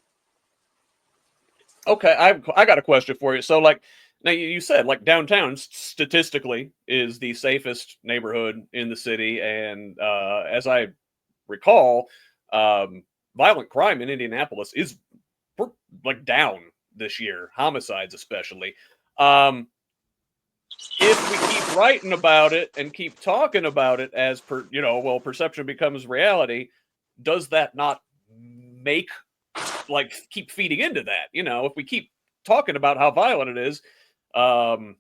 Okay, I got a question for you. So, like, now you said like downtown statistically is the safest neighborhood in the city, and as I recall, violent crime in Indianapolis is like down this year, homicides especially. If we keep writing about it and keep talking about it as perception becomes reality, does that not make keep feeding into that? If we keep talking about how violent it is, doesn't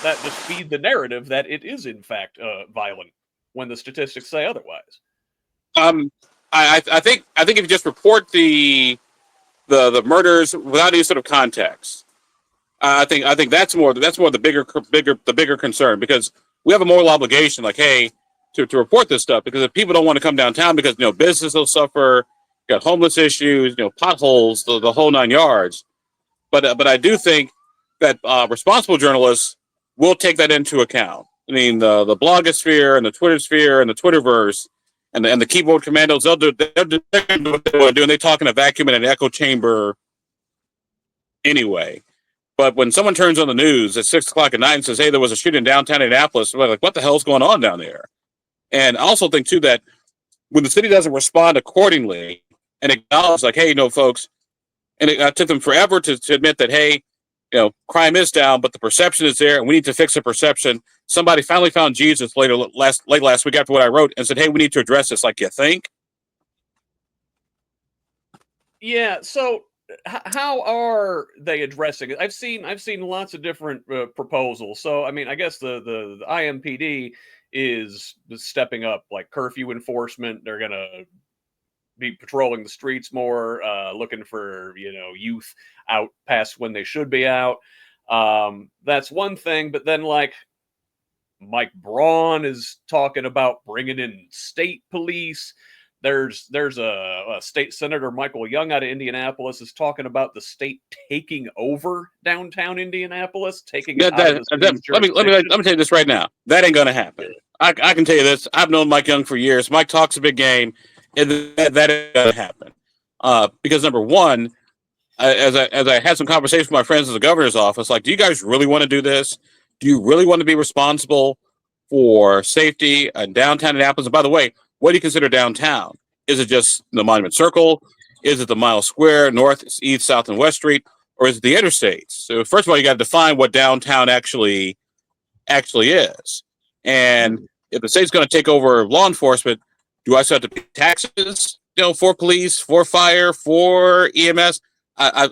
that just feed the narrative that it is in fact violent when the statistics say otherwise? I think if you just report the murders without any sort of context, I think that's more the bigger concern, because we have a moral obligation, like, hey, to report this stuff, because if people don't want to come downtown because business will suffer, got homeless issues, potholes, the whole 9 yards. But I do think that responsible journalists will take that into account. I mean, the blogosphere and the Twitter sphere and the Twitterverse and the keyboard commandos, they'll do what they want to do, and they talk in a vacuum in an echo chamber anyway. But when someone turns on the news at 6 o'clock at night and says, hey, there was a shooting in downtown Indianapolis, we're like, what the hell's going on down there? And I also think, too, that when the city doesn't respond accordingly and acknowledge, like, hey, folks, and it took them forever to admit that, hey, crime is down, but the perception is there, and we need to fix the perception. Somebody finally found Jesus late last week after what I wrote and said, hey, we need to address this. Like, you think? Yeah, so how are they addressing it? I've seen lots of different proposals. So I mean, I guess the IMPD is stepping up, like curfew enforcement. They're gonna be patrolling the streets more, looking for youth out past when they should be out. That's one thing. But then, like, Mike Braun is talking about bringing in state police. There's a state senator, Michael Young, out of Indianapolis, is talking about the state taking over downtown Indianapolis, taking it out of the city's jurisdiction. Let me tell you this right now. That ain't going to happen. I can tell you this. I've known Mike Young for years. Mike talks a big game, and that ain't going to happen. Because number one, as I had some conversations with my friends in the governor's office, like, do you guys really want to do this? Do you really want to be responsible for safety in downtown Indianapolis? And by the way, what do you consider downtown? Is it just the Monument Circle? Is it the Mile Square, North, East, South, and West Street? Or is it the interstates? So first of all, you got to define what downtown actually is. And if the state's going to take over law enforcement, do I still have to pay taxes, for police, for fire, for EMS? I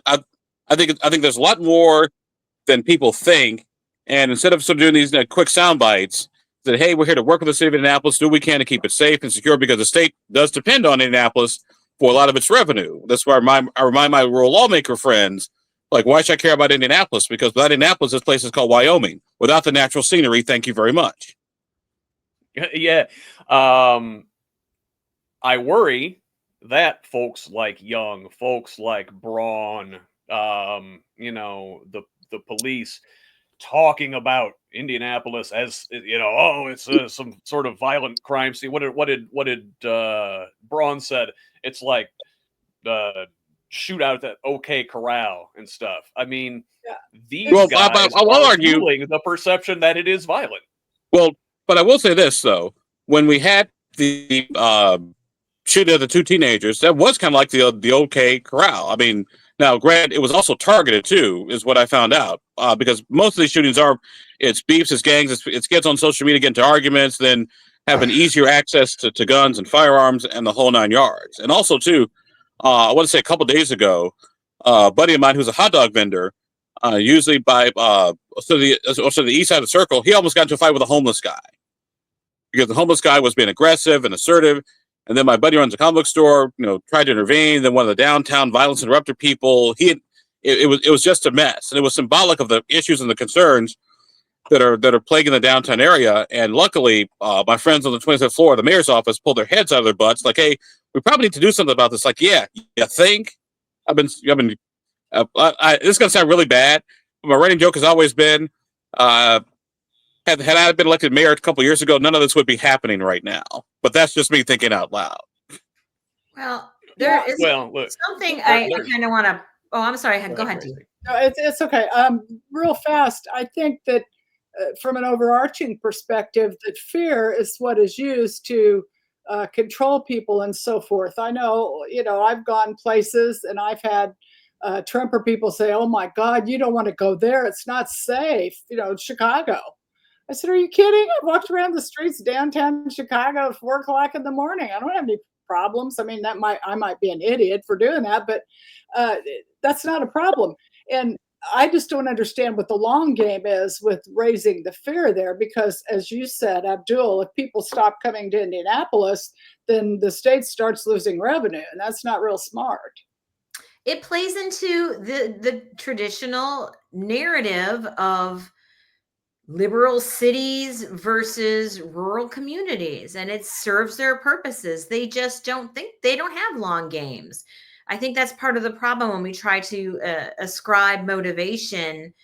think there's a lot more than people think. And instead of sort of doing these quick sound bites, that, hey, we're here to work with the city of Indianapolis, do what we can to keep it safe and secure, because the state does depend on Indianapolis for a lot of its revenue. That's why I remind my rural lawmaker friends, like, why should I care about Indianapolis? Because without Indianapolis, this place is called Wyoming. Without the natural scenery, thank you very much. Yeah. I worry that folks like Young, folks like Braun, the police, talking about Indianapolis as it's some sort of violent crime scene. What did Braun said? It's like shootout at OK Corral and stuff. I mean, these guys are argue the perception that it is violent. Well, but I will say this though: when we had the shooting of the two teenagers, that was kind of like the OK Corral. I mean, now, granted, it was also targeted too, is what I found out, because most of these shootings it's beefs, it's gangs, it's kids on social media getting into arguments, then having easier access to guns and firearms and the whole 9 yards. And also too, I want to say a couple days ago, a buddy of mine who's a hot dog vendor, usually by the east side of the circle, he almost got into a fight with a homeless guy because the homeless guy was being aggressive and assertive. And then my buddy runs a comic book store, tried to intervene. Then one of the downtown violence interrupter people, it was just a mess. And it was symbolic of the issues and the concerns that are plaguing the downtown area. And luckily, my friends on the 25th floor of the mayor's office pulled their heads out of their butts, like, hey, we probably need to do something about this. Like, yeah, you think? This is going to sound really bad, but my running joke has always been, Had I been elected mayor a couple years ago, none of this would be happening right now. But that's just me thinking out loud. Well, there is look, something I there's- kind of want to. Oh, I'm sorry. Go ahead, Tracie. Dee. No, it's okay. Real fast, I think that from an overarching perspective, that fear is what is used to control people and so forth. I know, I've gone places and I've had Trumper people say, "Oh my God, you don't want to go there. It's not safe." Chicago. I said, "Are you kidding? I walked around the streets downtown Chicago at 4 o'clock in the morning. I don't have any problems. I mean, I might be an idiot for doing that, but that's not a problem." And I just don't understand what the long game is with raising the fear there, because as you said, Abdul, if people stop coming to Indianapolis, then the state starts losing revenue, and that's not real smart. It plays into the traditional narrative of liberal cities versus rural communities, and it serves their purposes. They just don't have long games. I think that's part of the problem when we try to ascribe motivation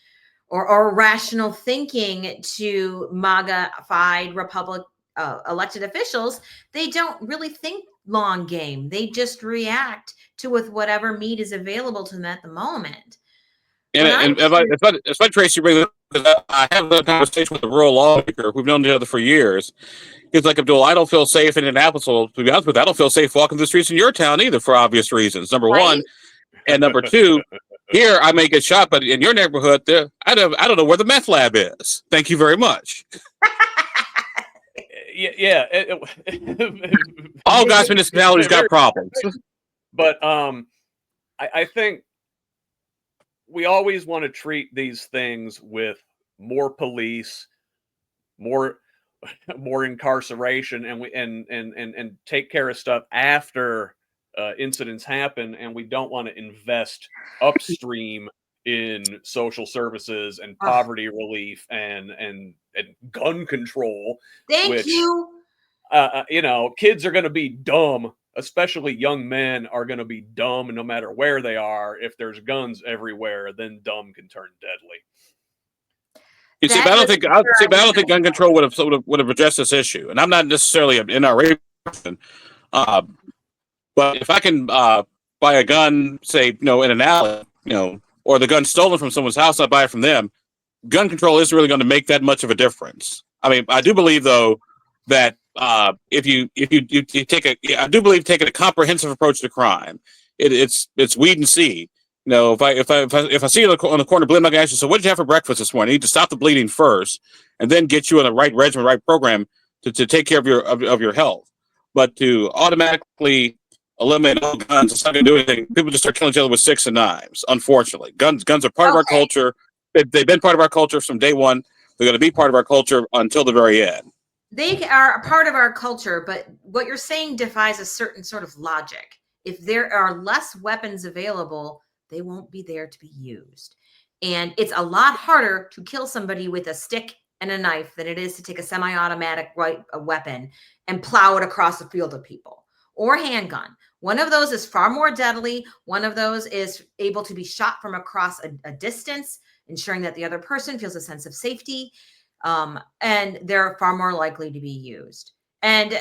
or rational thinking to MAGA-fied Republic elected officials. They don't really think long game. They just react to with whatever meat is available to them at the moment. And if I Tracy, because I have a conversation with a rural lawmaker who've known each other for years. He's like, "Abdul, I don't feel safe in Indianapolis. Well, to be honest with you, I don't feel safe walking the streets in your town either, for obvious reasons. Number one, and number two, here I may get shot, but in your neighborhood, I don't know where the meth lab is. Thank you very much." Yeah. All God's municipalities got problems. But I think we always want to treat these things with more police, more incarceration, and take care of stuff after incidents happen, and we don't want to invest upstream in social services and poverty relief and gun control. Thank you. Kids are going to be dumb, especially young men are going to be dumb no matter where they are. If there's guns everywhere, then dumb can turn deadly. You see, but I don't think gun control would have addressed this issue. And I'm not necessarily an NRA person, but if I can buy a gun, say, in an alley, or the gun stolen from someone's house, I buy it from them. Gun control isn't really going to make that much of a difference. I mean, I do believe though that if you taking a comprehensive approach to crime, it's weed and seed. If I see you on the corner bleeding, I'm gonna ask you, "So what did you have for breakfast this morning?" I need to stop the bleeding first, and then get you on the right regimen, right program to take care of your health. But to automatically eliminate all guns, it's not gonna do anything. People just start killing each other with sticks and knives. Unfortunately, guns are part of our culture. They've been part of our culture from day one. They're going to be part of our culture until the very end. They are a part of our culture, but what you're saying defies a certain sort of logic. If there are less weapons available, they won't be there to be used. And it's a lot harder to kill somebody with a stick and a knife than it is to take a semi-automatic weapon and plow it across the field of people, or handgun. One of those is far more deadly. One of those is able to be shot from across a distance, ensuring that the other person feels a sense of safety. And they're far more likely to be used. And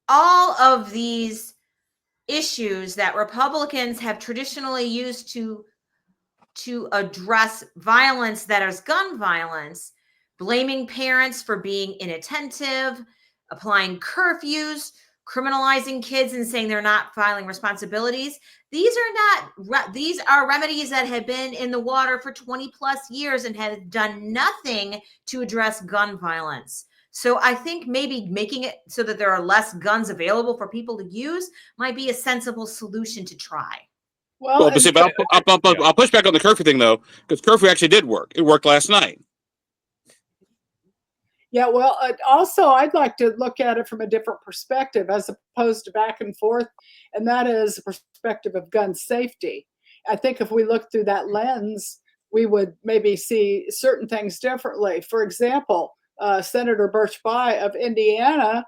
all of these issues that Republicans have traditionally used to address violence that is gun violence, blaming parents for being inattentive, applying curfews, criminalizing kids and saying they're not filing responsibilities. These are remedies that have been in the water for 20 plus years and have done nothing to address gun violence. So I think maybe making it so that there are less guns available for people to use might be a sensible solution to try. Well, but see, but I'll push back on the curfew thing though, because curfew actually did work. It worked last night. Yeah, well, also I'd like to look at it from a different perspective as opposed to back and forth, and that is the perspective of gun safety. I think if we look through that lens, we would maybe see certain things differently. For example, Senator Birch Bayh of Indiana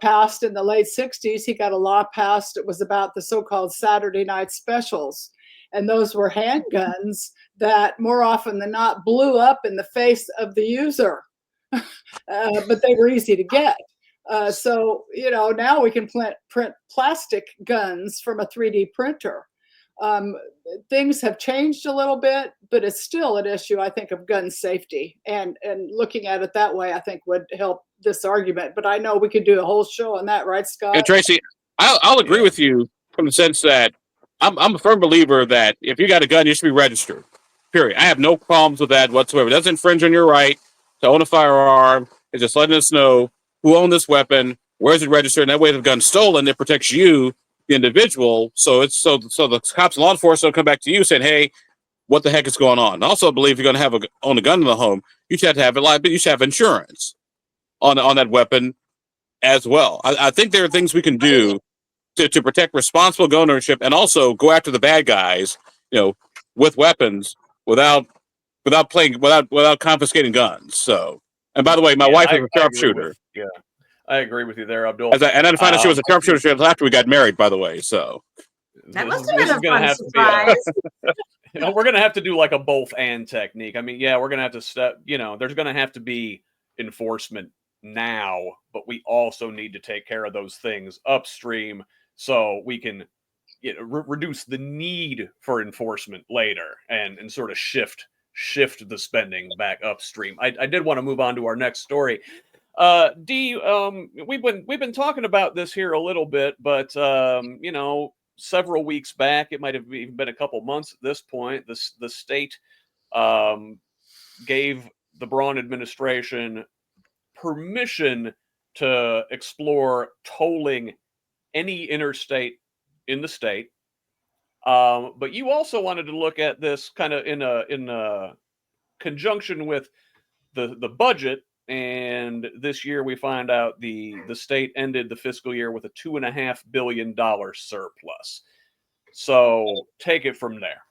passed in the late 60s. He got a law passed. It was about the so-called Saturday night specials. And those were handguns that more often than not blew up in the face of the user, but they were easy to get. So, now we can print plastic guns from a 3D printer. Things have changed a little bit, but it's still an issue, I think, of gun safety. And looking at it that way, I think would help this argument. But I know we could do a whole show on that, right, Scott? And Tracie, I'll agree with you from the sense that I'm a firm believer that if you got a gun, you should be registered. Period. I have no problems with that whatsoever. It doesn't infringe on your right to own a firearm. It's just letting us know who owned this weapon, where is it registered, and that way if the gun's stolen, it protects you, the individual. So the cops and law enforcement will come back to you saying, hey, what the heck is going on? And also believe if you're going to own a gun in the home, you should have to have it live, but you should have insurance on that weapon as well. I think there are things we can do to protect responsible gun ownership and also go after the bad guys, with weapons without confiscating guns. So, and by the way, my wife is a sharpshooter. I agree with you there, Abdul. And I found out she was a sharpshooter after we got married, by the way. So that must have been a fun surprise. We're going to have to do like a both and technique. I mean, we're going to have to there's going to have to be enforcement now, but we also need to take care of those things upstream so we can reduce the need for enforcement later and sort of shift the spending back upstream. I did want to move on to our next story. Dee, we've been talking about this here a little bit, but several weeks back, it might have even been a couple months at this point, the state gave the Braun administration permission to explore tolling any interstate in the state. But you also wanted to look at this kind of in a conjunction with the budget. And this year we find out the state ended the fiscal year with a $2.5 billion surplus. So take it from there.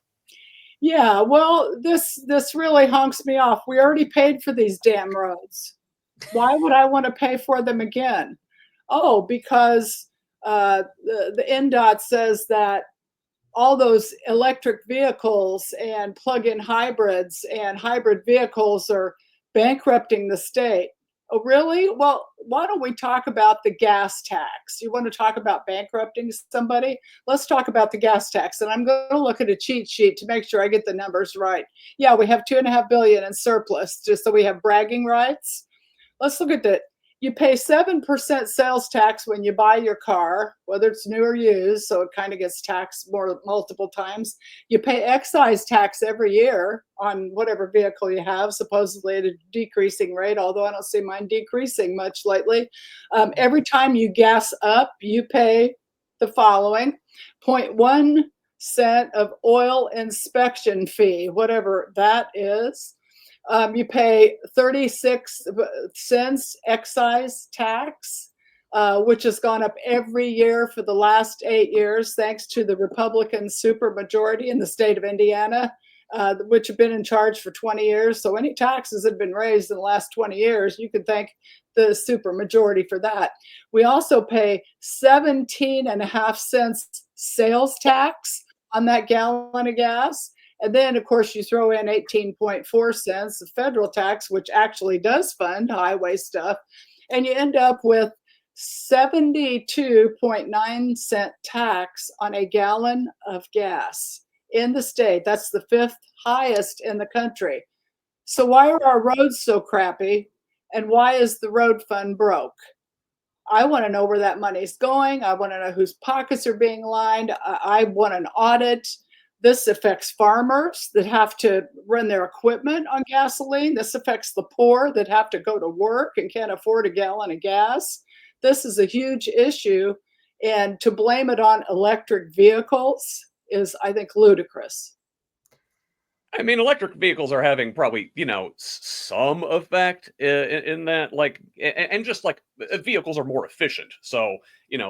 Yeah, well, this really honks me off. We already paid for these damn roads. Why would I want to pay for them again? Oh, because the NDOT says that all those electric vehicles and plug-in hybrids and hybrid vehicles are bankrupting the state. Oh, really? Well, why don't we talk about the gas tax? You want to talk about bankrupting somebody? Let's talk about the gas tax. And I'm going to look at a cheat sheet to make sure I get the numbers right. Yeah, we have $2.5 billion in surplus, just so we have bragging rights. Let's look at that. You pay 7% sales tax when you buy your car, whether it's new or used, so it kind of gets taxed multiple times. You pay excise tax every year on whatever vehicle you have, supposedly at a decreasing rate, although I don't see mine decreasing much lately. Every time you gas up, you pay the following: 0.1 cent of oil inspection fee, whatever that is. You pay 36 cents excise tax, which has gone up every year for the last 8 years, thanks to the Republican supermajority in the state of Indiana, which have been in charge for 20 years. So any taxes that have been raised in the last 20 years, you can thank the supermajority for that. We also pay 17.5 cents sales tax on that gallon of gas. And then, of course, you throw in 18.4 cents of federal tax, which actually does fund highway stuff. And you end up with 72.9 cent tax on a gallon of gas in the state. That's the 5th highest in the country. So why are our roads so crappy? And why is the road fund broke? I want to know where that money's going. I want to know whose pockets are being lined. I want an audit. This affects farmers that have to run their equipment on gasoline. This affects the poor that have to go to work and can't afford a gallon of gas. This is a huge issue, and to blame it on electric vehicles is, I think, ludicrous. I mean, electric vehicles are having probably, some effect in that, like, and just like vehicles are more efficient. So,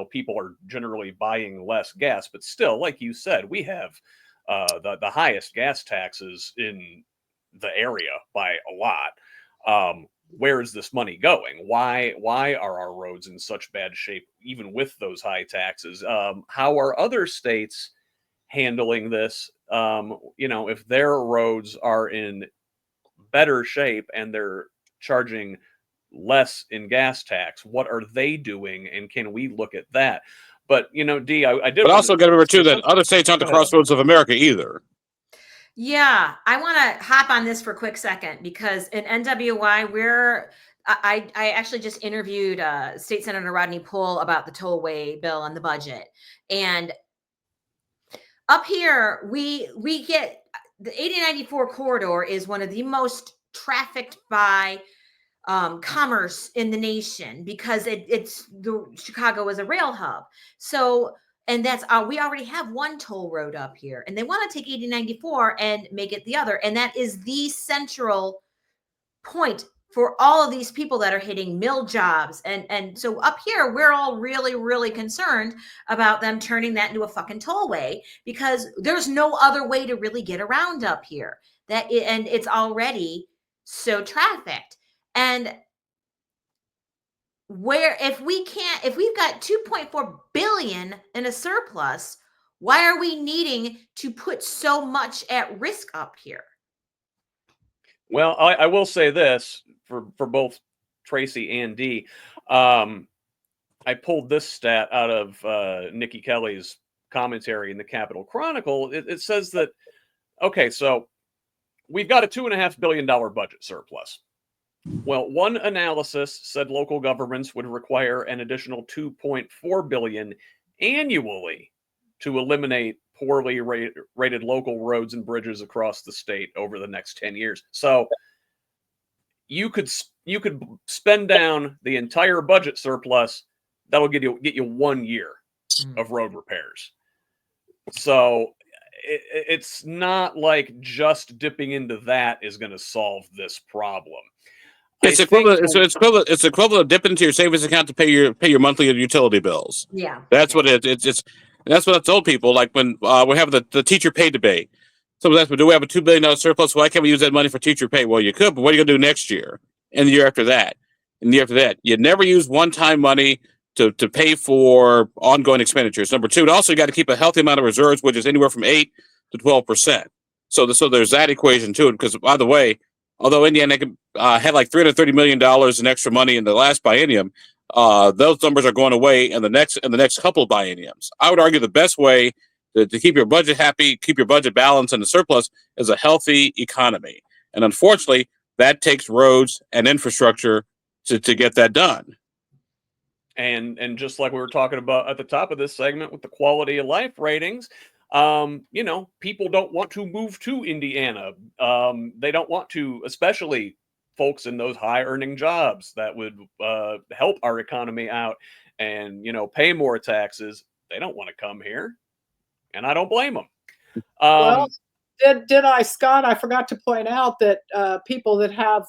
people are generally buying less gas, but still, like you said, we have the highest gas taxes in the area by a lot. Where is this money going? Why are our roads in such bad shape, even with those high taxes? How are other states handling this. If their roads are in better shape and they're charging less in gas tax, what are they doing, and can we look at that? But Dee, I did. But also got to remember too that something. other states aren't the Go ahead. crossroads of America either. Yeah, I want to hop on this for a quick second because in NWI, I actually just interviewed State Senator Rodney Poole about the tollway bill and the budget. And up here, we get the 8094 corridor is one of the most trafficked by commerce in the nation because Chicago is a rail hub. So, and that's we already have one toll road up here, and they want to take 8094 and make it the other, and that is the central point for all of these people that are hitting mill jobs. And so up here, we're all really, really concerned about them turning that into a fucking tollway because there's no other way to really get around up here. And it's already so trafficked. And if we've got 2.4 billion in a surplus, why are we needing to put so much at risk up here? Well, I will say this for both Tracie and Dee. I pulled this stat out of Nikki Kelly's commentary in the Capitol Chronicle. It says that, okay, so we've got a $2.5 billion budget surplus. Well, one analysis said local governments would require an additional $2.4 billion annually to eliminate poorly rated local roads and bridges across the state over the next 10 years. So you could spend down the entire budget surplus. That'll get you 1 year of road repairs. So it's not like just dipping into that is going to solve this problem. It's equivalent. It's equivalent of dipping into your savings account to pay your monthly utility bills. Yeah, that's what it's. And that's what I told people. Like when we have the teacher pay debate, someone asked me, "Do we have a $2 billion surplus? Why can't we use that money for teacher pay?" Well, you could, but what are you going to do next year and the year after that and the year after that? You never use one-time money to pay for ongoing expenditures. Number two, and also you got to keep a healthy amount of reserves, which is anywhere from 8 to 12%. So there's that equation too. Because by the way, although Indiana had like $330 million in extra money in the last biennium, those numbers are going away in the next couple of bienniums. I would argue the best way to keep your budget happy, keep your budget balanced and the surplus is a healthy economy. And unfortunately, that takes roads and infrastructure to get that done. And just like we were talking about at the top of this segment with the quality of life ratings, people don't want to move to Indiana. They don't want to, especially folks in those high earning jobs that would help our economy out and, pay more taxes. They don't want to come here. And I don't blame them. Well, did I, Scott? I forgot to point out that people that have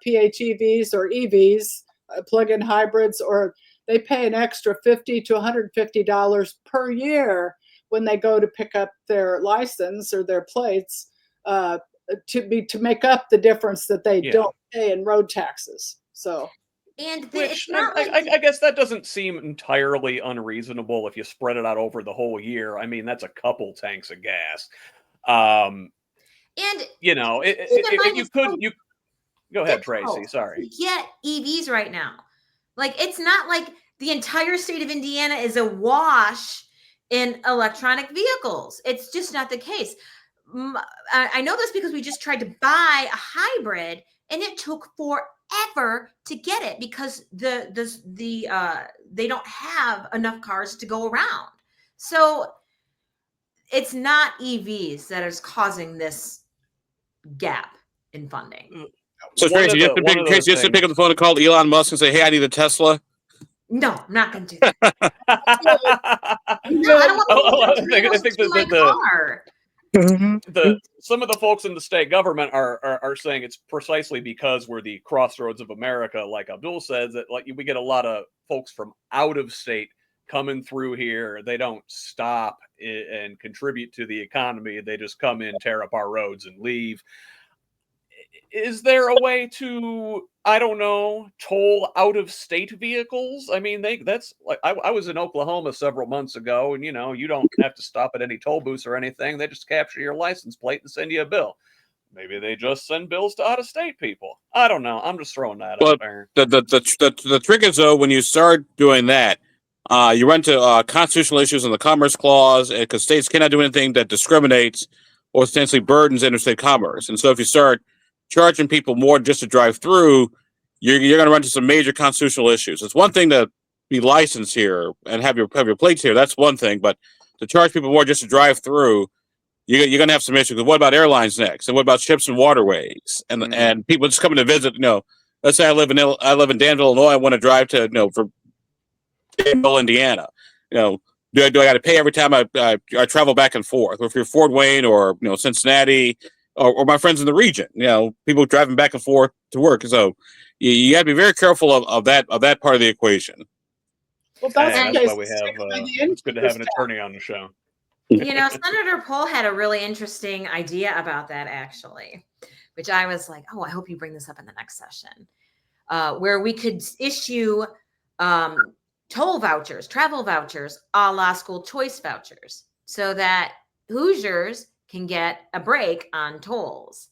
PHEVs or EVs, plug-in hybrids, or they pay an extra $50 to $150 per year when they go to pick up their license or their plates to make up the difference that they don't pay in road taxes. So, which I guess that doesn't seem entirely unreasonable if you spread it out over the whole year. I mean, that's a couple tanks of gas. And you go ahead, Tracie. Sorry. Get EVs right now. Like, it's not like the entire state of Indiana is awash in electronic vehicles. It's just not the case. I know this because we just tried to buy a hybrid and it took forever to get it because they don't have enough cars to go around. So it's not EVs that is causing this gap in funding. So Tracie, you have to pick up the phone and call Elon Musk and say, "Hey, I need a Tesla." No, I'm not going to do that. No, I don't want some of the folks in the state government are saying it's precisely because we're the crossroads of America, like Abdul says, that like we get a lot of folks from out of state coming through here. They don't stop and contribute to the economy. They just come in, tear up our roads, and leave. Is there a way to I don't know, toll out of state vehicles. I mean, that's like I was in Oklahoma several months ago, and you don't have to stop at any toll booths or anything. They just capture your license plate and send you a bill. Maybe they just send bills to out of state people. I don't know. I'm just throwing that Well, out there. the trick is though when you start doing that, you run into constitutional issues in the Commerce Clause because states cannot do anything that discriminates or essentially burdens interstate commerce. And so if you start charging people more just to drive through, you're going to run into some major constitutional issues. It's one thing to be licensed here and have your plates here. That's one thing, but to charge people more just to drive through, you're going to have some issues. What about airlines next? And what about ships and waterways? And people just coming to visit. Let's say I live in Danville, Illinois. I want to drive to for Danville, Indiana. Do I got to pay every time I travel back and forth? Or if you're Fort Wayne or Cincinnati or my friends in the region, people driving back and forth to work. So you got to be very careful of that part of the equation. Well, that's why we have. It's good to have an attorney on the show. Senator Pohl had a really interesting idea about that, actually, which I was like, oh, I hope you bring this up in the next session, where we could issue toll vouchers, travel vouchers, a la school choice vouchers, so that Hoosiers can get a break on tolls.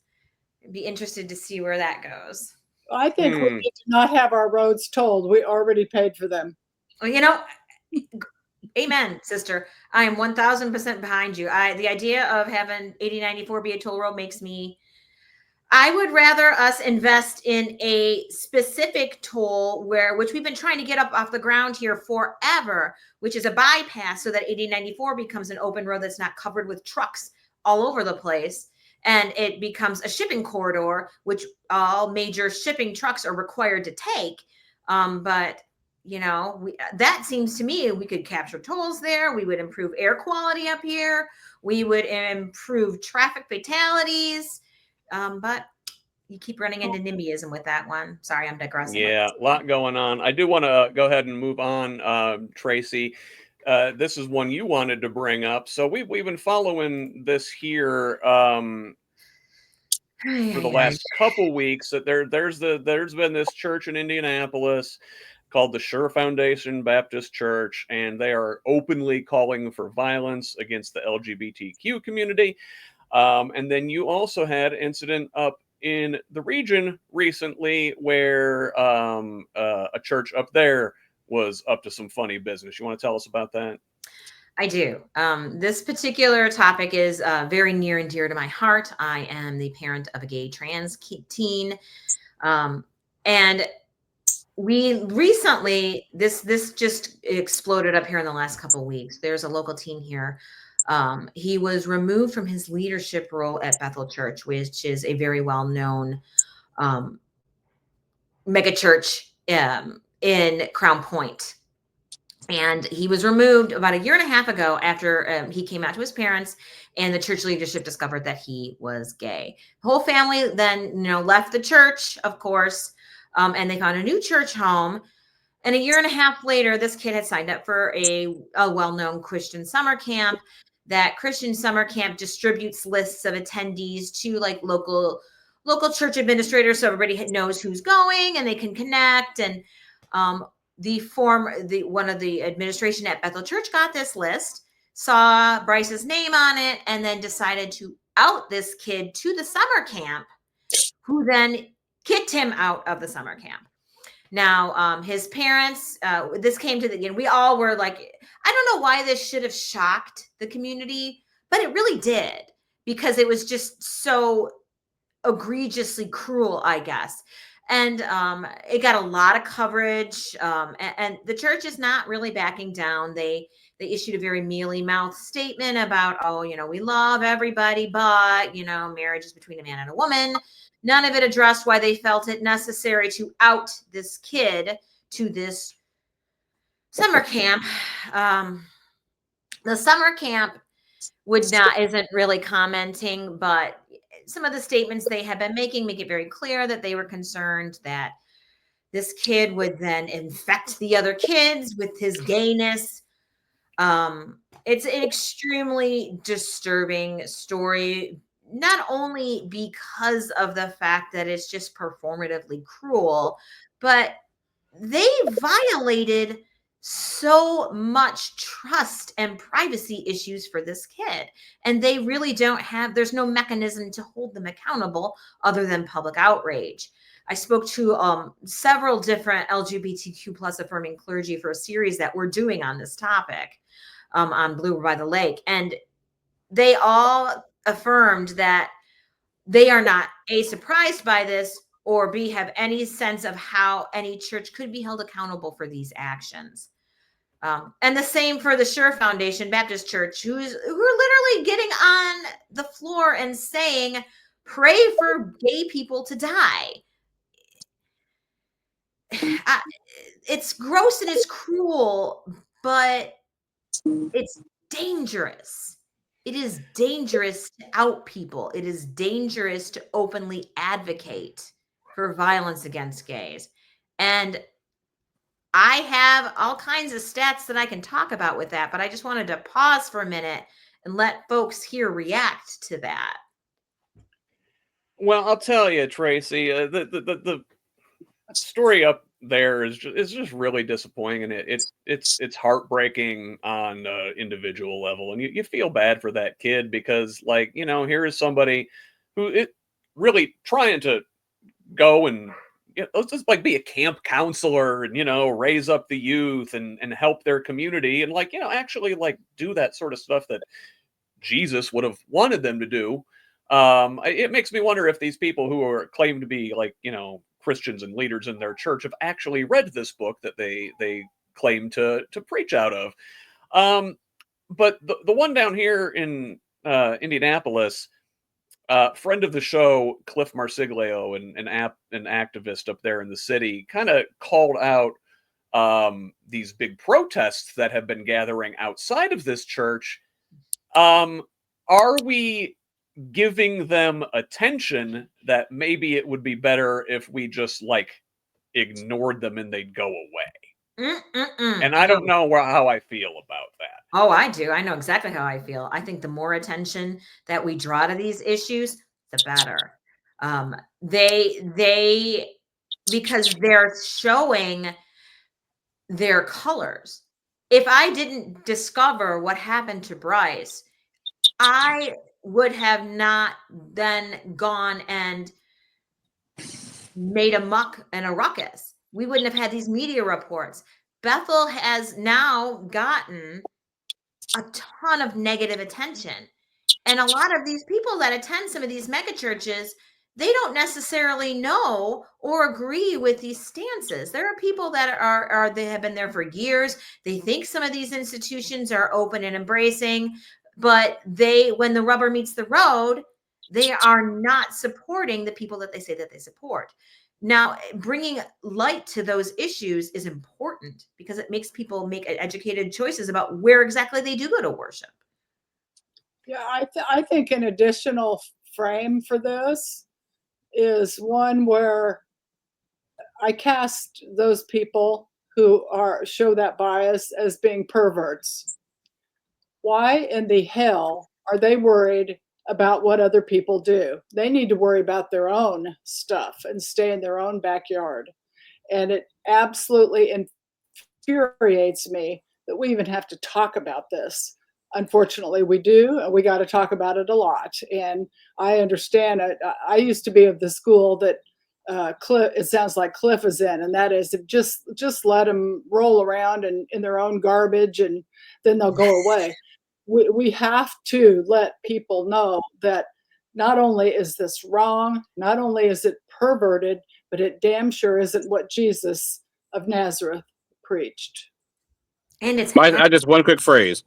I'd be interested to see where that goes. I think we need to not have our roads tolled. We already paid for them. Well, amen, sister. I am 1000% behind you. The idea of having 8094 be a toll road makes me. I would rather us invest in a specific toll which we've been trying to get up off the ground here forever, which is a bypass so that 8094 becomes an open road that's not covered with trucks all over the place. And it becomes a shipping corridor, which all major shipping trucks are required to take. But that seems to me we could capture tolls there. We would improve air quality up here. We would improve traffic fatalities. But you keep running into NIMBYism with that one. Sorry, I'm digressing. Yeah, a lot going on. I do want to go ahead and move on, Tracie. This is one you wanted to bring up. So we've been following this here for the last couple weeks. That there's been this church in Indianapolis called the Sure Foundation Baptist Church, and they are openly calling for violence against the LGBTQ community. And then you also had an incident up in the region recently where a church up there was up to some funny business. You want to tell us about that? I do. This particular topic is very near and dear to my heart. I am the parent of a gay trans teen. And we recently, this just exploded up here in the last couple of weeks. There's a local teen here. He was removed from his leadership role at Bethel Church, which is a very well-known mega church in Crown Point. And he was removed about a year and a half ago after he came out to his parents, and the church leadership discovered that he was gay. The whole family then, left the church, of course, and they found a new church home. And a year and a half later, this kid had signed up for a well-known Christian summer camp. That Christian summer camp distributes lists of attendees to local church administrators, so everybody knows who's going and they can connect. And one of the administration at Bethel Church got this list, saw Bryce's name on it, and then decided to out this kid to the summer camp, who then kicked him out of the summer camp. Now, his parents, this came to we all were like, I don't know why this should have shocked the community, but it really did, because it was just so egregiously cruel, I guess. And it got a lot of coverage, and the church is not really backing down. They issued a very mealy-mouthed statement about, we love everybody, but, marriage is between a man and a woman. None of it addressed why they felt it necessary to out this kid to this summer camp. The summer camp isn't really commenting, but some of the statements they have been making make it very clear that they were concerned that this kid would then infect the other kids with his gayness. It's an extremely disturbing story. not only because of the fact that it's just performatively cruel, but they violated so much trust and privacy issues for this kid. And they really don't have, there's no mechanism to hold them accountable other than public outrage. I spoke to several different LGBTQ plus affirming clergy for a series that we're doing on this topic on Blue by the Lake. And they all affirmed that they are not A, surprised by this, or B, have any sense of how any church could be held accountable for these actions. And the same for the Sure Foundation Baptist Church, who are literally getting on the floor and saying, pray for gay people to die. It's gross and it's cruel, but it's dangerous. It is dangerous to out people. It is dangerous to openly advocate for violence against gays. And I have all kinds of stats that I can talk about with that, but I just wanted to pause for a minute and let folks here react to that. Well, I'll tell you, Tracie, the story up there is just really disappointing, and it's heartbreaking on an individual level, and you feel bad for that kid because, like, you know, here is somebody who is really trying to go and, you know, let's just like be a camp counselor and, you know, raise up the youth and help their community and, like, you know, actually like do that sort of stuff that Jesus would have wanted them to do. It makes me wonder if these people who are claimed to be, like, you know, Christians and leaders in their church have actually read this book that they claim to preach out of. But the one down here in Indianapolis, friend of the show, Cliff Marsiglio, an activist up there in the city, kind of called out these big protests that have been gathering outside of this church. Are we giving them attention that maybe it would be better if we just like ignored them and they'd go away? And I don't know how I feel about that. Oh, I do. I know exactly how I feel. I think the more attention that we draw to these issues, the better. Because they're showing their colors. If I didn't discover what happened to Bryce, I would have not then gone and made a muck and a ruckus. We wouldn't have had these media reports. Bethel has now gotten a ton of negative attention. And a lot of these people that attend some of these mega churches, they don't necessarily know or agree with these stances. There are people that they have been there for years. They think some of these institutions are open and embracing, but when the rubber meets the road, they are not supporting the people that they say that they support. Now, bringing light to those issues is important because it makes people make educated choices about where exactly they do go to worship. Yeah, I think an additional frame for this is one where I cast those people who show that bias as being perverts. Why in the hell are they worried about what other people do? They need to worry about their own stuff and stay in their own backyard. And it absolutely infuriates me that we even have to talk about this. Unfortunately, we do, and we got to talk about it a lot. And I understand. I used to be of the school that Cliff, it sounds like Cliff is in, and that is just let them roll around in their own garbage, and then they'll go away. We have to let people know that not only is this wrong, not only is it perverted, but it damn sure isn't what Jesus of Nazareth preached. And it's I just one quick phrase.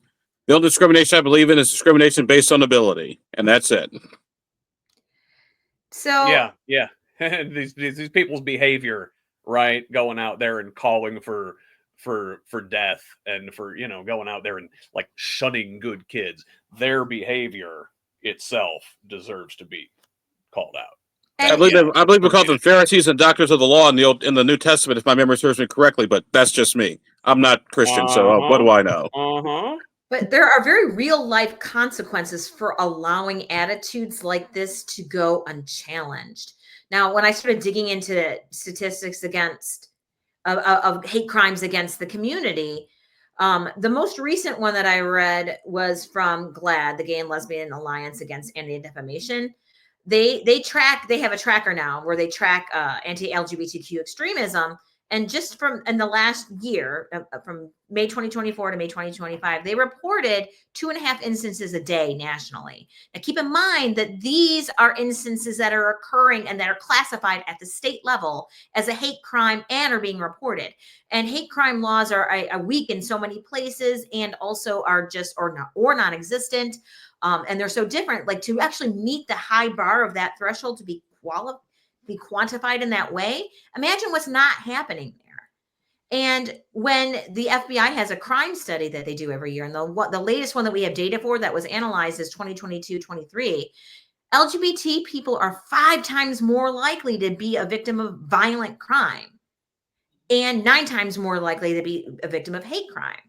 The only discrimination I believe in is discrimination based on ability, and that's it. So yeah. these people's behavior, right? Going out there and calling for death and for, you know, going out there and like shunning good kids. Their behavior itself deserves to be called out. I believe we call them Pharisees and doctors of the law in the New Testament, if my memory serves me correctly. But that's just me. I'm not Christian, so what do I know? But there are very real life consequences for allowing attitudes like this to go unchallenged. Now, when I started digging into statistics of hate crimes against the community, the most recent one that I read was from GLAAD, the Gay and Lesbian Alliance Against Anti-Defamation. They have a tracker now where they track anti-LGBTQ extremism. And just from in the last year, from May 2024 to May 2025, they reported 2.5 instances a day nationally. Now, keep in mind that these are instances that are occurring and that are classified at the state level as a hate crime and are being reported. And hate crime laws are weak in so many places and also are just or non-existent. And they're so different. Like to actually meet the high bar of that threshold to be quantified in that way, imagine what's not happening there. And when the FBI has a crime study that they do every year, and the latest one that we have data for that was analyzed is 2022-23, LGBT people are 5 times more likely to be a victim of violent crime and 9 times more likely to be a victim of hate crime.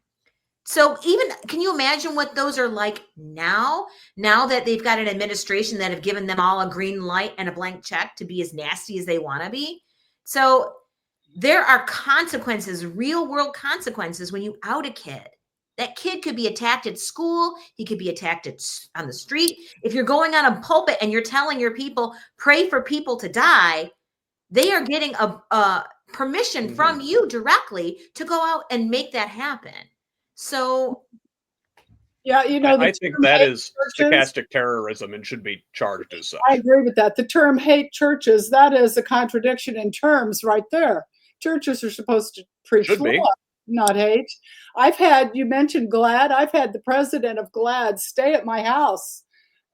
So even, can you imagine what those are like now that they've got an administration that have given them all a green light and a blank check to be as nasty as they want to be? So there are consequences, real world consequences when you out a kid. That kid could be attacked at school. He could be attacked on the street. If you're going on a pulpit and you're telling your people, pray for people to die, they are getting a permission from you directly to go out and make that happen. So, yeah, I think that is stochastic terrorism and should be charged as such. I agree with that. The term hate churches, that is a contradiction in terms right there. Churches are supposed to preach love, not hate. You mentioned GLAAD. I've had the president of GLAAD stay at my house,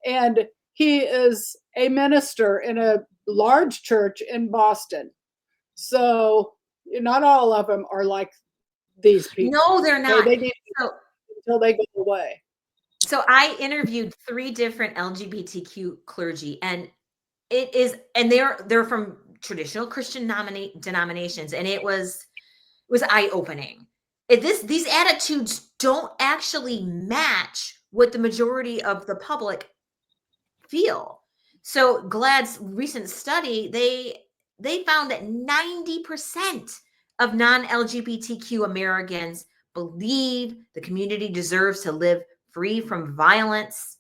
and he is a minister in a large church in Boston. So not all of them are like these people. No, they're not. They need until they go away. So I interviewed 3 different LGBTQ clergy, and they're from traditional Christian denominations, and it was eye-opening. These attitudes don't actually match what the majority of the public feel. So GLAAD's recent study, they found that 90% of non-LGBTQ Americans believe the community deserves to live free from violence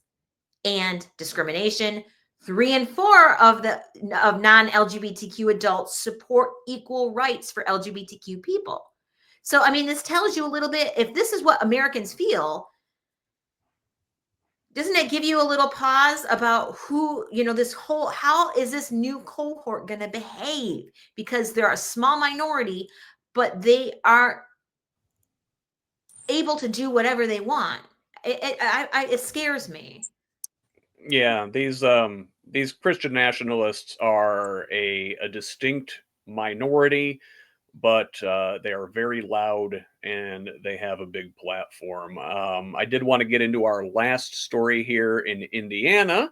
and discrimination. 3 and 4 of non-LGBTQ adults support equal rights for LGBTQ people. So, I mean, this tells you a little bit, if this is what Americans feel, doesn't it give you a little pause about how is this new cohort going to behave? Because they're a small minority, but they are able to do whatever they want. It scares me. Yeah, these Christian nationalists are a distinct minority, but they are very loud and they have a big platform. I did want to get into our last story here in Indiana.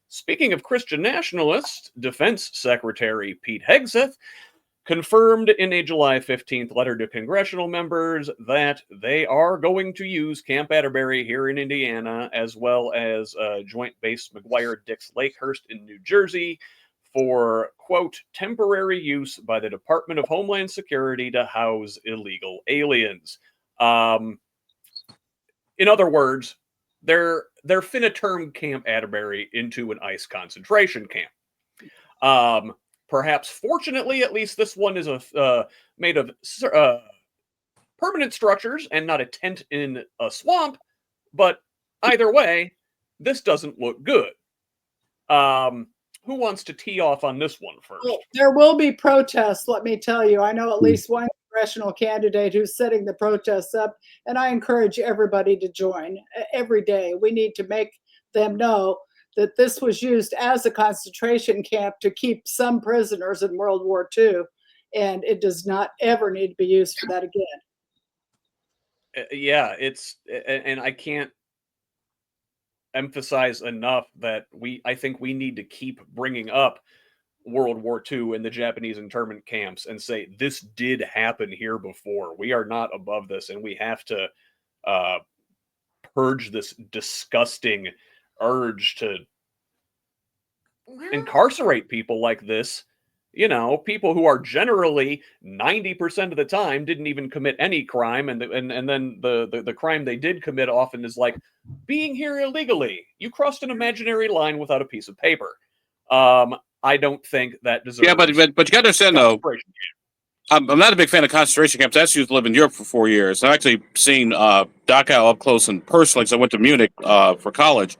Speaking of Christian nationalists, Defense Secretary Pete Hegseth confirmed in a July 15th letter to congressional members that they are going to use Camp Atterbury here in Indiana, as well as Joint Base McGuire-Dix Lakehurst in New Jersey, for, quote, temporary use by the Department of Homeland Security to house illegal aliens. In other words, they're finna turn Camp Atterbury into an ICE concentration camp. Perhaps, fortunately, at least this one is made of permanent structures and not a tent in a swamp. But either way, this doesn't look good. Who wants to tee off on this one first? Well, there will be protests, let me tell you. I know at least one congressional candidate who's setting the protests up, and I encourage everybody to join every day. We need to make them know that this was used as a concentration camp to keep some prisoners in World War II, and it does not ever need to be used for that again. Yeah, and I can't emphasize enough that I think we need to keep bringing up World War II and the Japanese internment camps and say this did happen here before. We are not above this, and we have to purge this disgusting urge to incarcerate people like this. You know, people who are generally 90% of the time didn't even commit any crime, and then the crime they did commit often is like being here illegally. You crossed an imaginary line without a piece of paper. I don't think that deserves. Yeah, but you got to understand though. I'm not a big fan of concentration camps. I actually used to live in Europe for 4 years. I've actually seen Dachau up close and personally because I went to Munich for college.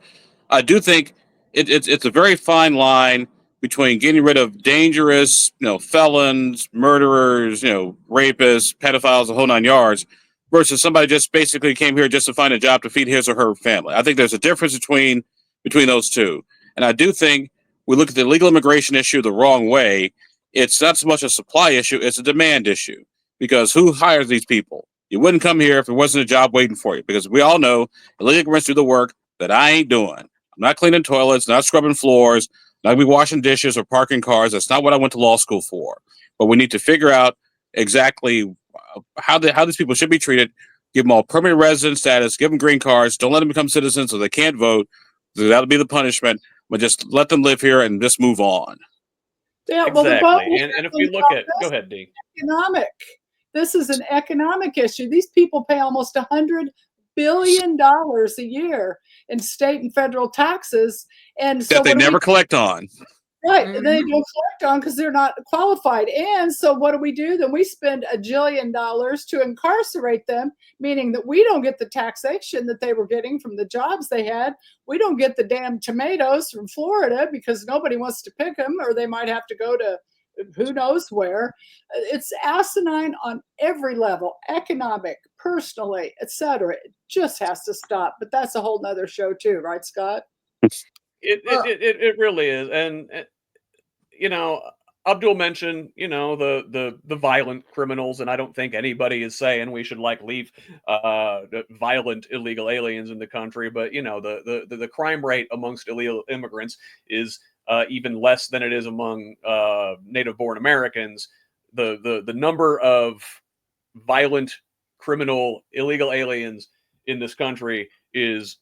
I do think it's a very fine line between getting rid of dangerous, felons, murderers, rapists, pedophiles, the whole 9 yards, versus somebody just basically came here just to find a job to feed his or her family. I think there's a difference between those two. And I do think we look at the illegal immigration issue the wrong way. It's not so much a supply issue, it's a demand issue. Because who hires these people? You wouldn't come here if there wasn't a job waiting for you. Because we all know illegal immigrants do the work that I ain't doing. I'm not cleaning toilets, not scrubbing floors, not gonna be washing dishes or parking cars. That's not what I went to law school for. But we need to figure out exactly how these people should be treated. Give them all permanent resident status, give them green cards, don't let them become citizens so they can't vote. That'll be the punishment. But just let them live here and just move on. Yeah, exactly. And if you look at, go ahead, Dee. This is an economic issue. These people pay almost $100 billion a year in state and federal taxes, and so that they never collect on. Right, they don't collect on because they're not qualified. And so what do? Then we spend $1 jillion to incarcerate them, meaning that we don't get the taxation that they were getting from the jobs they had. We don't get the damn tomatoes from Florida because nobody wants to pick them, or they might have to go to who knows where. It's asinine on every level, economic, personally, etc. It just has to stop. But that's a whole nother show too, right, Scott? It really is. And Abdul mentioned, the violent criminals, and I don't think anybody is saying we should leave violent illegal aliens in the country. But the crime rate amongst illegal immigrants is even less than it is among native-born Americans. The number of violent criminal illegal aliens in this country is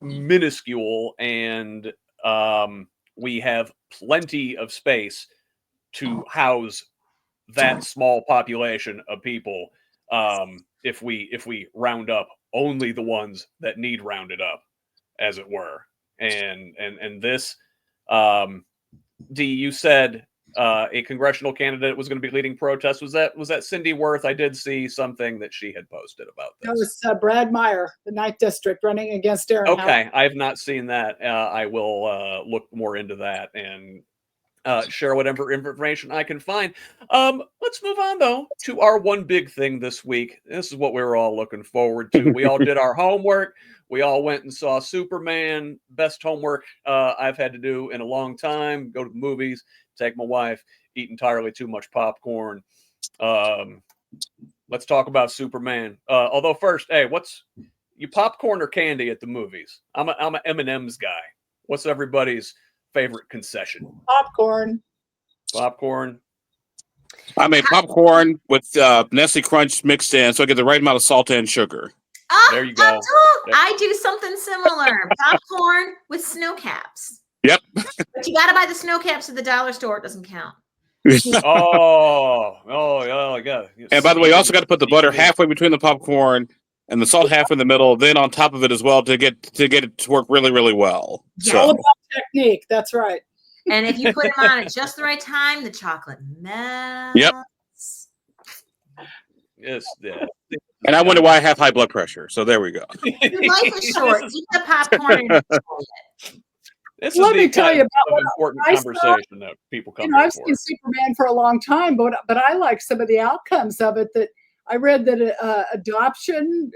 minuscule, and we have plenty of space to house that small population of people if we round up only the ones that need rounded up, as it were. And this, Dee, you said a congressional candidate was going to be leading protests. Was that Cindy Worth? I did see something that she had posted about this. That was Brad Meyer, the 9th District, running against Aaron. Okay, I have not seen that. I will look more into that and share whatever information I can find. Let's move on, though, to our one big thing this week. This is what we were all looking forward to. We all did our homework. We all went and saw Superman. Best homework I've had to do in a long time. Go to the movies, take my wife, eat entirely too much popcorn. Let's talk about Superman. Although first, hey, what's you popcorn or candy at the movies? I'm a M&M's guy. What's everybody's favorite concession? Popcorn. Popcorn. I made popcorn with Nestle Crunch mixed in, so I get the right amount of salt and sugar. Oh, there you go. I do something similar. Popcorn with snow caps. Yep. But you got to buy the snow caps at the dollar store. It doesn't count. Oh, yeah. And by the way, you also got to put the butter halfway between the popcorn and the salt half in the middle, then on top of it as well to get it to work really, really well. Yeah. So. All about technique. That's right. And if you put them on at just the right time, the chocolate melts. Yep. Yes. Yeah. And I wonder why I have high blood pressure. So there we go. Your life is short. Eat the popcorn and enjoy it. Let me tell you about an important conversation that people come I've for. seen Superman for a long time, but I like some of the outcomes of it. That I read that adoption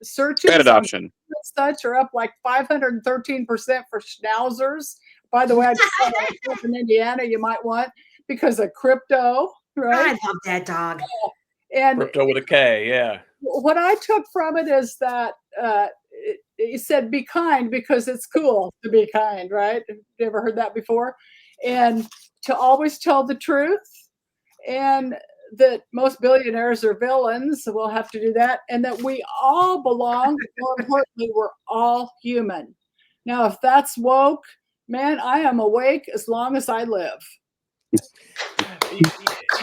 searches, Pet adoption, such are up like 513% for schnauzers. By the way, I just saw that in Indiana. You might want because of crypto, right? I love that dog. And Crypto with a K, yeah. What I took from it is that he said, be kind because it's cool to be kind, right? You ever heard that before? And to always tell the truth. And that most billionaires are villains, so we'll have to do that, and that we all belong. More importantly, we're all human. Now, if that's woke, man, I am awake as long as I live.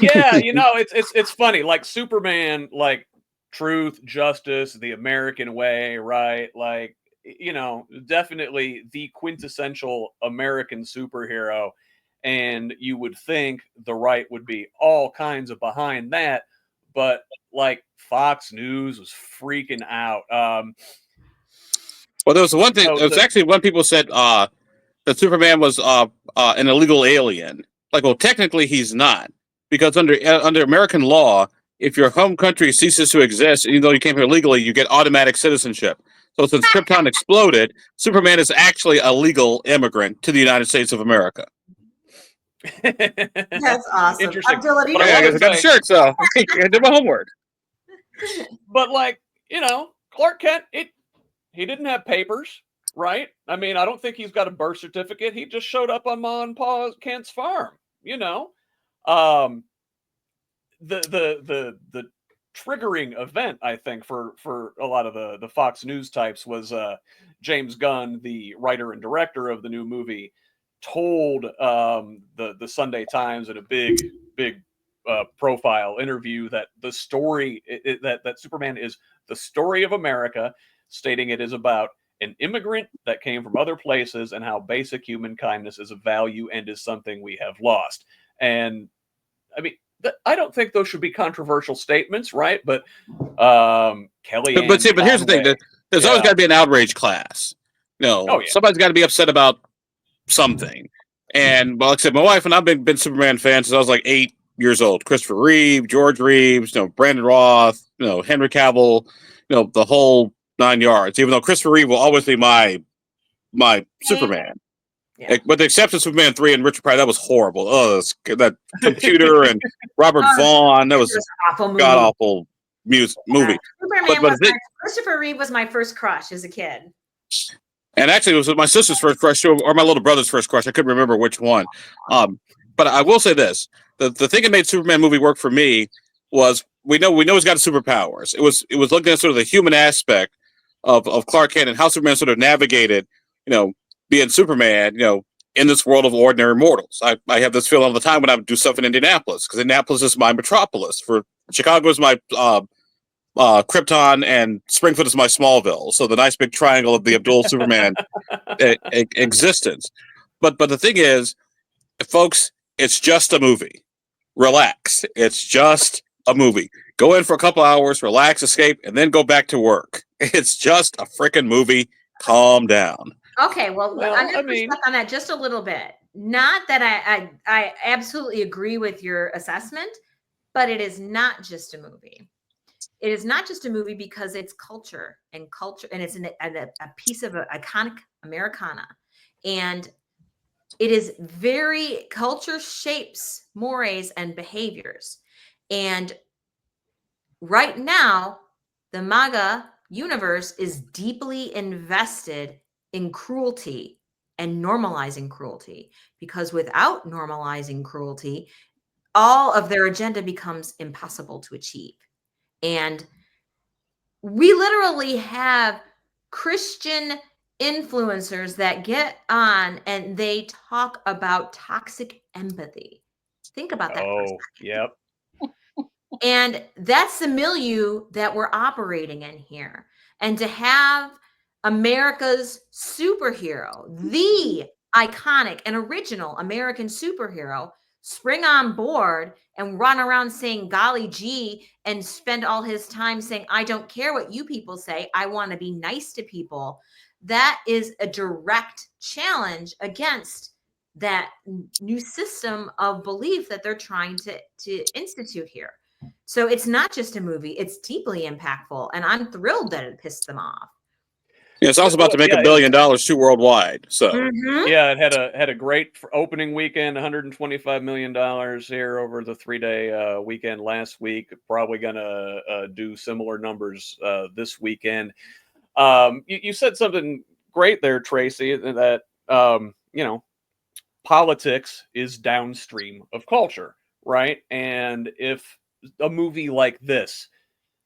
Yeah, it's funny. Like Superman, like truth, justice, the American way, right? Like, definitely the quintessential American superhero. And you would think the right would be all kinds of behind that, but like Fox News was freaking out. Well, there was one thing. So There was actually one people said that Superman was an illegal alien. Like, well, technically he's not, because under American law, if your home country ceases to exist, even though you came here legally, you get automatic citizenship. So since Krypton exploded, Superman is actually a legal immigrant to the United States of America. That's awesome. Interesting. Abdullah, But I got a shirt, so I did my homework. But like, Clark Kent, he didn't have papers, right? I mean, I don't think he's got a birth certificate. He just showed up on Ma and Pa Kent's farm, the triggering event, I think, for a lot of the Fox News types was James Gunn, the writer and director of the new movie, told the Sunday Times in a big profile interview that the story that Superman is the story of America, stating it is about an immigrant that came from other places and how basic human kindness is a value and is something we have lost. And I mean, I don't think those should be controversial statements, right? But Kelly, but here's the thing: there's always got to be an outrage class. Somebody's got to be upset about something. And like I said, my wife and I've been Superman fans since I was like 8 years old. Christopher Reeve, George Reeves, Brandon Roth, Henry Cavill, the whole 9 yards. Even though Christopher Reeve will always be my Superman. Yeah. With the exception of Superman 3 and Richard Pryor, that was horrible. Oh, that computer and Robert Vaughn, that was god awful movie. Superman Christopher Reeve was my first crush as a kid. And actually, it was my sister's first crush, or my little brother's first crush. I couldn't remember which one. But I will say this: the thing that made Superman movie work for me was we know he's got superpowers. It was looking at sort of the human aspect of Clark Kent and how Superman sort of navigated, being Superman, in this world of ordinary mortals. I have this feeling all the time when I do stuff in Indianapolis, because Indianapolis is my metropolis. For Chicago is my Krypton, and Springfield is my Smallville. So the nice big triangle of the Abdul Superman existence. But the thing is, folks, it's just a movie. Relax. It's just a movie. Go in for a couple hours, relax, escape, and then go back to work. It's just a freaking movie. Calm down. Okay, well I'm going to push back on that just a little bit. Not that I absolutely agree with your assessment, but it is not just a movie. It is not just a movie because it's culture, and it's a piece of iconic Americana, and it is culture shapes mores and behaviors. And right now, the MAGA universe is deeply invested in cruelty and normalizing cruelty, because without normalizing cruelty, all of their agenda becomes impossible to achieve. And we literally have Christian influencers that get on and they talk about toxic empathy. Think about that. Oh, yep. And that's the milieu that we're operating in here. And to have America's superhero, the iconic and original American superhero, spring on board and run around saying golly gee and spend all his time saying, I don't care what you people say, I want to be nice to people. That is a direct challenge against that new system of belief that they're trying to institute here. So it's not just a movie, it's deeply impactful, and I'm thrilled that it pissed them off. Yeah, it's also about to make $1 billion too worldwide. So yeah, it had a great opening weekend, $125 million here over the 3-day weekend last week. Probably gonna do similar numbers this weekend. You said something great there, Tracie, that politics is downstream of culture, right? And if a movie like this,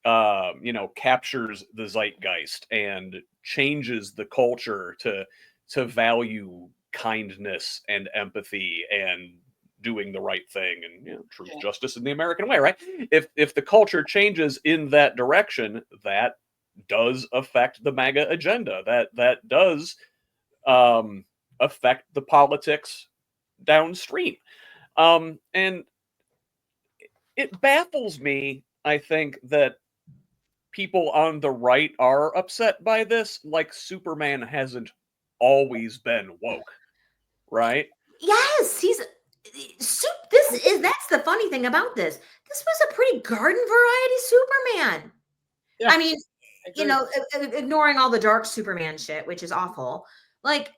captures the zeitgeist and changes the culture to value kindness and empathy and doing the right thing and truth, justice, in the American way, right? If the culture changes in that direction, that does affect the MAGA agenda. That does affect the politics downstream. And it baffles me, I think, that people on the right are upset by this. Like, Superman hasn't always been woke, right? Yes, that's the funny thing about this. This was a pretty garden variety Superman. Yeah, I mean, ignoring all the dark Superman shit, which is awful. Like,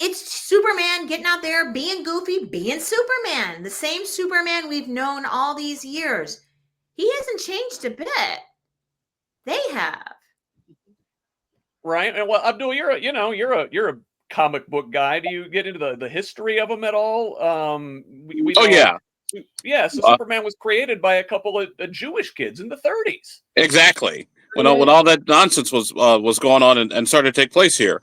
it's Superman getting out there, being goofy, being Superman. The same Superman we've known all these years. He hasn't changed a bit. They have. Right. And well, Abdul, you're a comic book guy. Do you get into the history of them at all? We know, yeah. So Superman was created by a couple of Jewish kids in the 30s. Exactly. When all that nonsense was going on and started to take place here.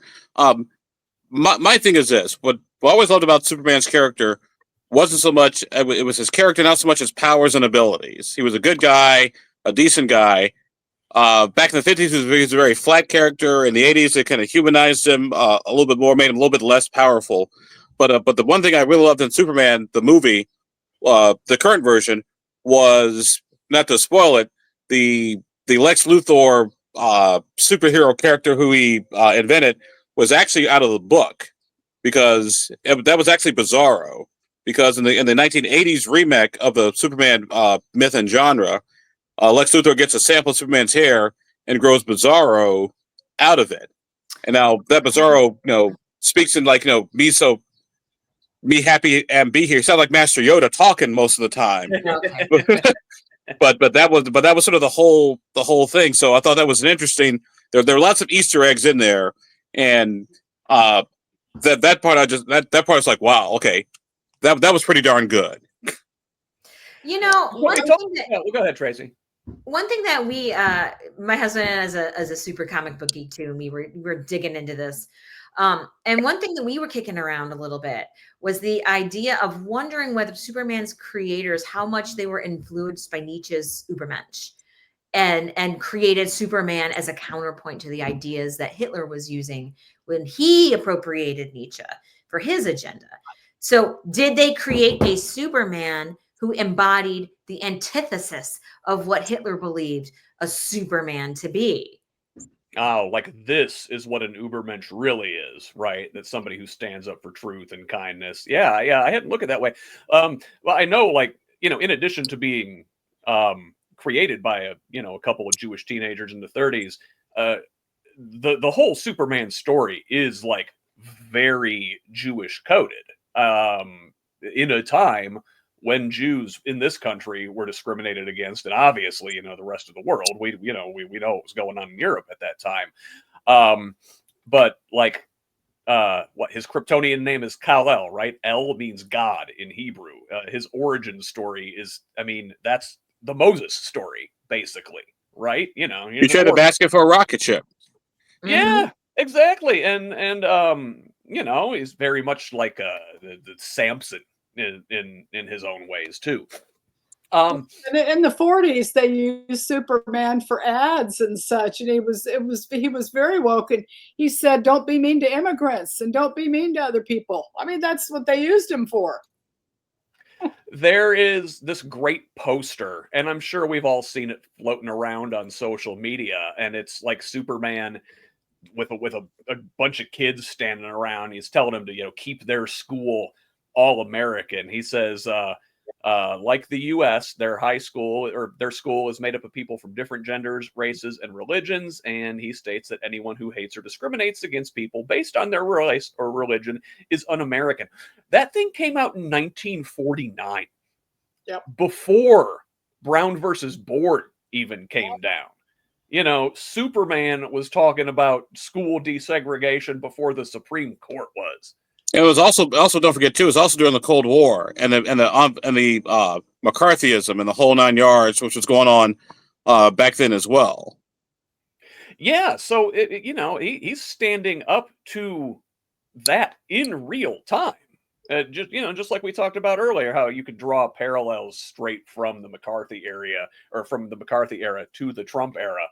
My thing is this: what I always loved about Superman's character wasn't so much it was his character, not so much his powers and abilities. He was a good guy, a decent guy. Back in the 50s, he was a very flat character. In the 80s, they kind of humanized him a little bit more, made him a little bit less powerful. But the one thing I really loved in Superman, the movie, the current version, was, not to spoil it, the Lex Luthor superhero character who he invented was actually out of the book, because that was actually Bizarro. Because in the 1980s remake of the Superman myth and genre, Lex Luthor gets a sample of Superman's hair and grows Bizarro out of it. And now that Bizarro, speaks in like, me happy and be here. Sound like Master Yoda talking most of the time. Okay. but that was sort of the whole thing. So I thought that was an interesting. There are lots of Easter eggs in there, and that part that part is like, wow, okay, that was pretty darn good. One thing go ahead, Tracie. One thing that we, my husband as a super comic book geek too, and we were digging into this. And one thing that we were kicking around a little bit was the idea of wondering whether Superman's creators, how much they were influenced by Nietzsche's Übermensch and created Superman as a counterpoint to the ideas that Hitler was using when he appropriated Nietzsche for his agenda. So did they create a Superman who embodied the antithesis of what Hitler believed a Superman to be? Oh, like, this is what an Übermensch really is, right? That's somebody who stands up for truth and kindness. Yeah, I hadn't looked at it that way. Well, I know, like, in addition to being created by a couple of Jewish teenagers in the 30s, the whole Superman story is like very Jewish coded. In a time when Jews in this country were discriminated against, and obviously, the rest of the world, we know what was going on in Europe at that time. But like, what his Kryptonian name is Kal-El, right? El means God in Hebrew. His origin story is, that's the Moses story, basically, right? He tried to basket for a rocket ship. Yeah, exactly. And he's very much like the Samson in his own ways too. And in the 40s, they used Superman for ads and such, and he was very woke, and he said, "Don't be mean to immigrants and don't be mean to other people." That's what they used him for. There is this great poster, and I'm sure we've all seen it floating around on social media, and it's like Superman with a bunch of kids standing around. He's telling them to keep their school all American. He says, like the U.S., their high school or their school is made up of people from different genders, races, and religions. And he states that anyone who hates or discriminates against people based on their race or religion is un-American. That thing came out in 1949. Yep. Before Brown versus Board even came down. Superman was talking about school desegregation before the Supreme Court was. It was also don't forget too. It was also during the Cold War and the McCarthyism and the whole 9 yards, which was going on back then as well. Yeah, so he's standing up to that in real time. Just like we talked about earlier, how you could draw parallels straight from the McCarthy era to the Trump era.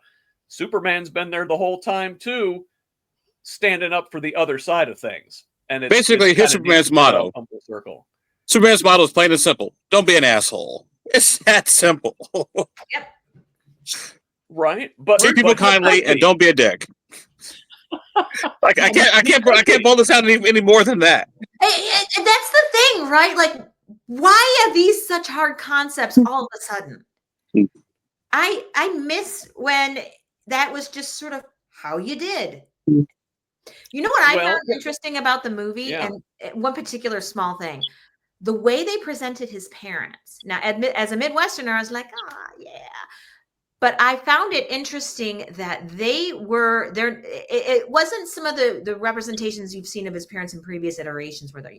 Superman's been there the whole time too, standing up for the other side of things. And it's basically his Superman's motto. Circle. Superman's motto is plain and simple: don't be an asshole. It's that simple. Yep. Right, but treat people kindly and don't be a dick. Like I can't boil this out any more than that. That's the thing, right? Like, why are these such hard concepts all of a sudden? I miss when that was just sort of how you did. You know what I found interesting about the movie, and one particular small thing, the way they presented his parents. Now, as a Midwesterner, I was like, yeah. But I found it interesting that they were there. It wasn't some of the representations you've seen of his parents in previous iterations where they're,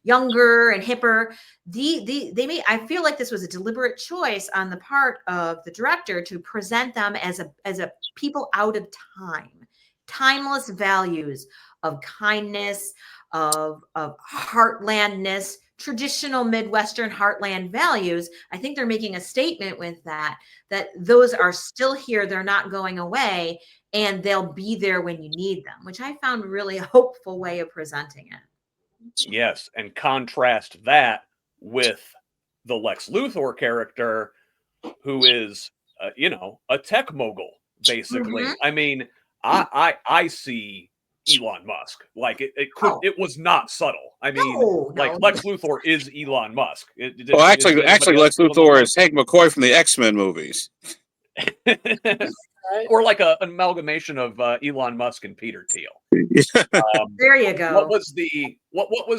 younger and hipper. They made, I feel like this was a deliberate choice on the part of the director to present them as a people out of time, timeless values of kindness, of heartlandness, traditional Midwestern heartland values. I think they're making a statement with that those are still here. They're not going away, and they'll be there when you need them, which I found really a hopeful way of presenting it. Yes, and contrast that with the Lex Luthor character, who is, a tech mogul, basically. Mm-hmm. I mean, I see Elon Musk. Like it was not subtle. I mean, Lex Luthor is Elon Musk. Actually, Lex Luthor is Hank McCoy from the X-Men movies. Or like an amalgamation of Elon Musk and Peter Thiel. There you go. What was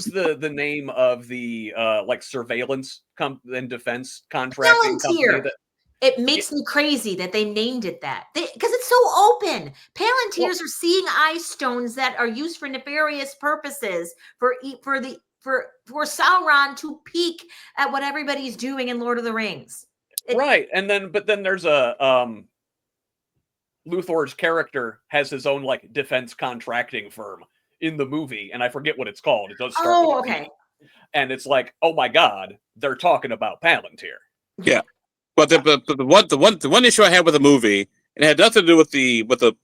the name of the surveillance and defense contracting company? It makes me crazy that they named it that, because it's so open. Palantirs are seeing eye stones that are used for nefarious purposes for Sauron to peek at what everybody's doing in Lord of the Rings. Right, but then there's a Luthor's character has his own defense contracting firm in the movie, and I forget what it's called. It does start with a P. And it's like, oh my God, they're talking about Palantir. Yeah. But the one issue I had with the movie, and it had nothing to do with the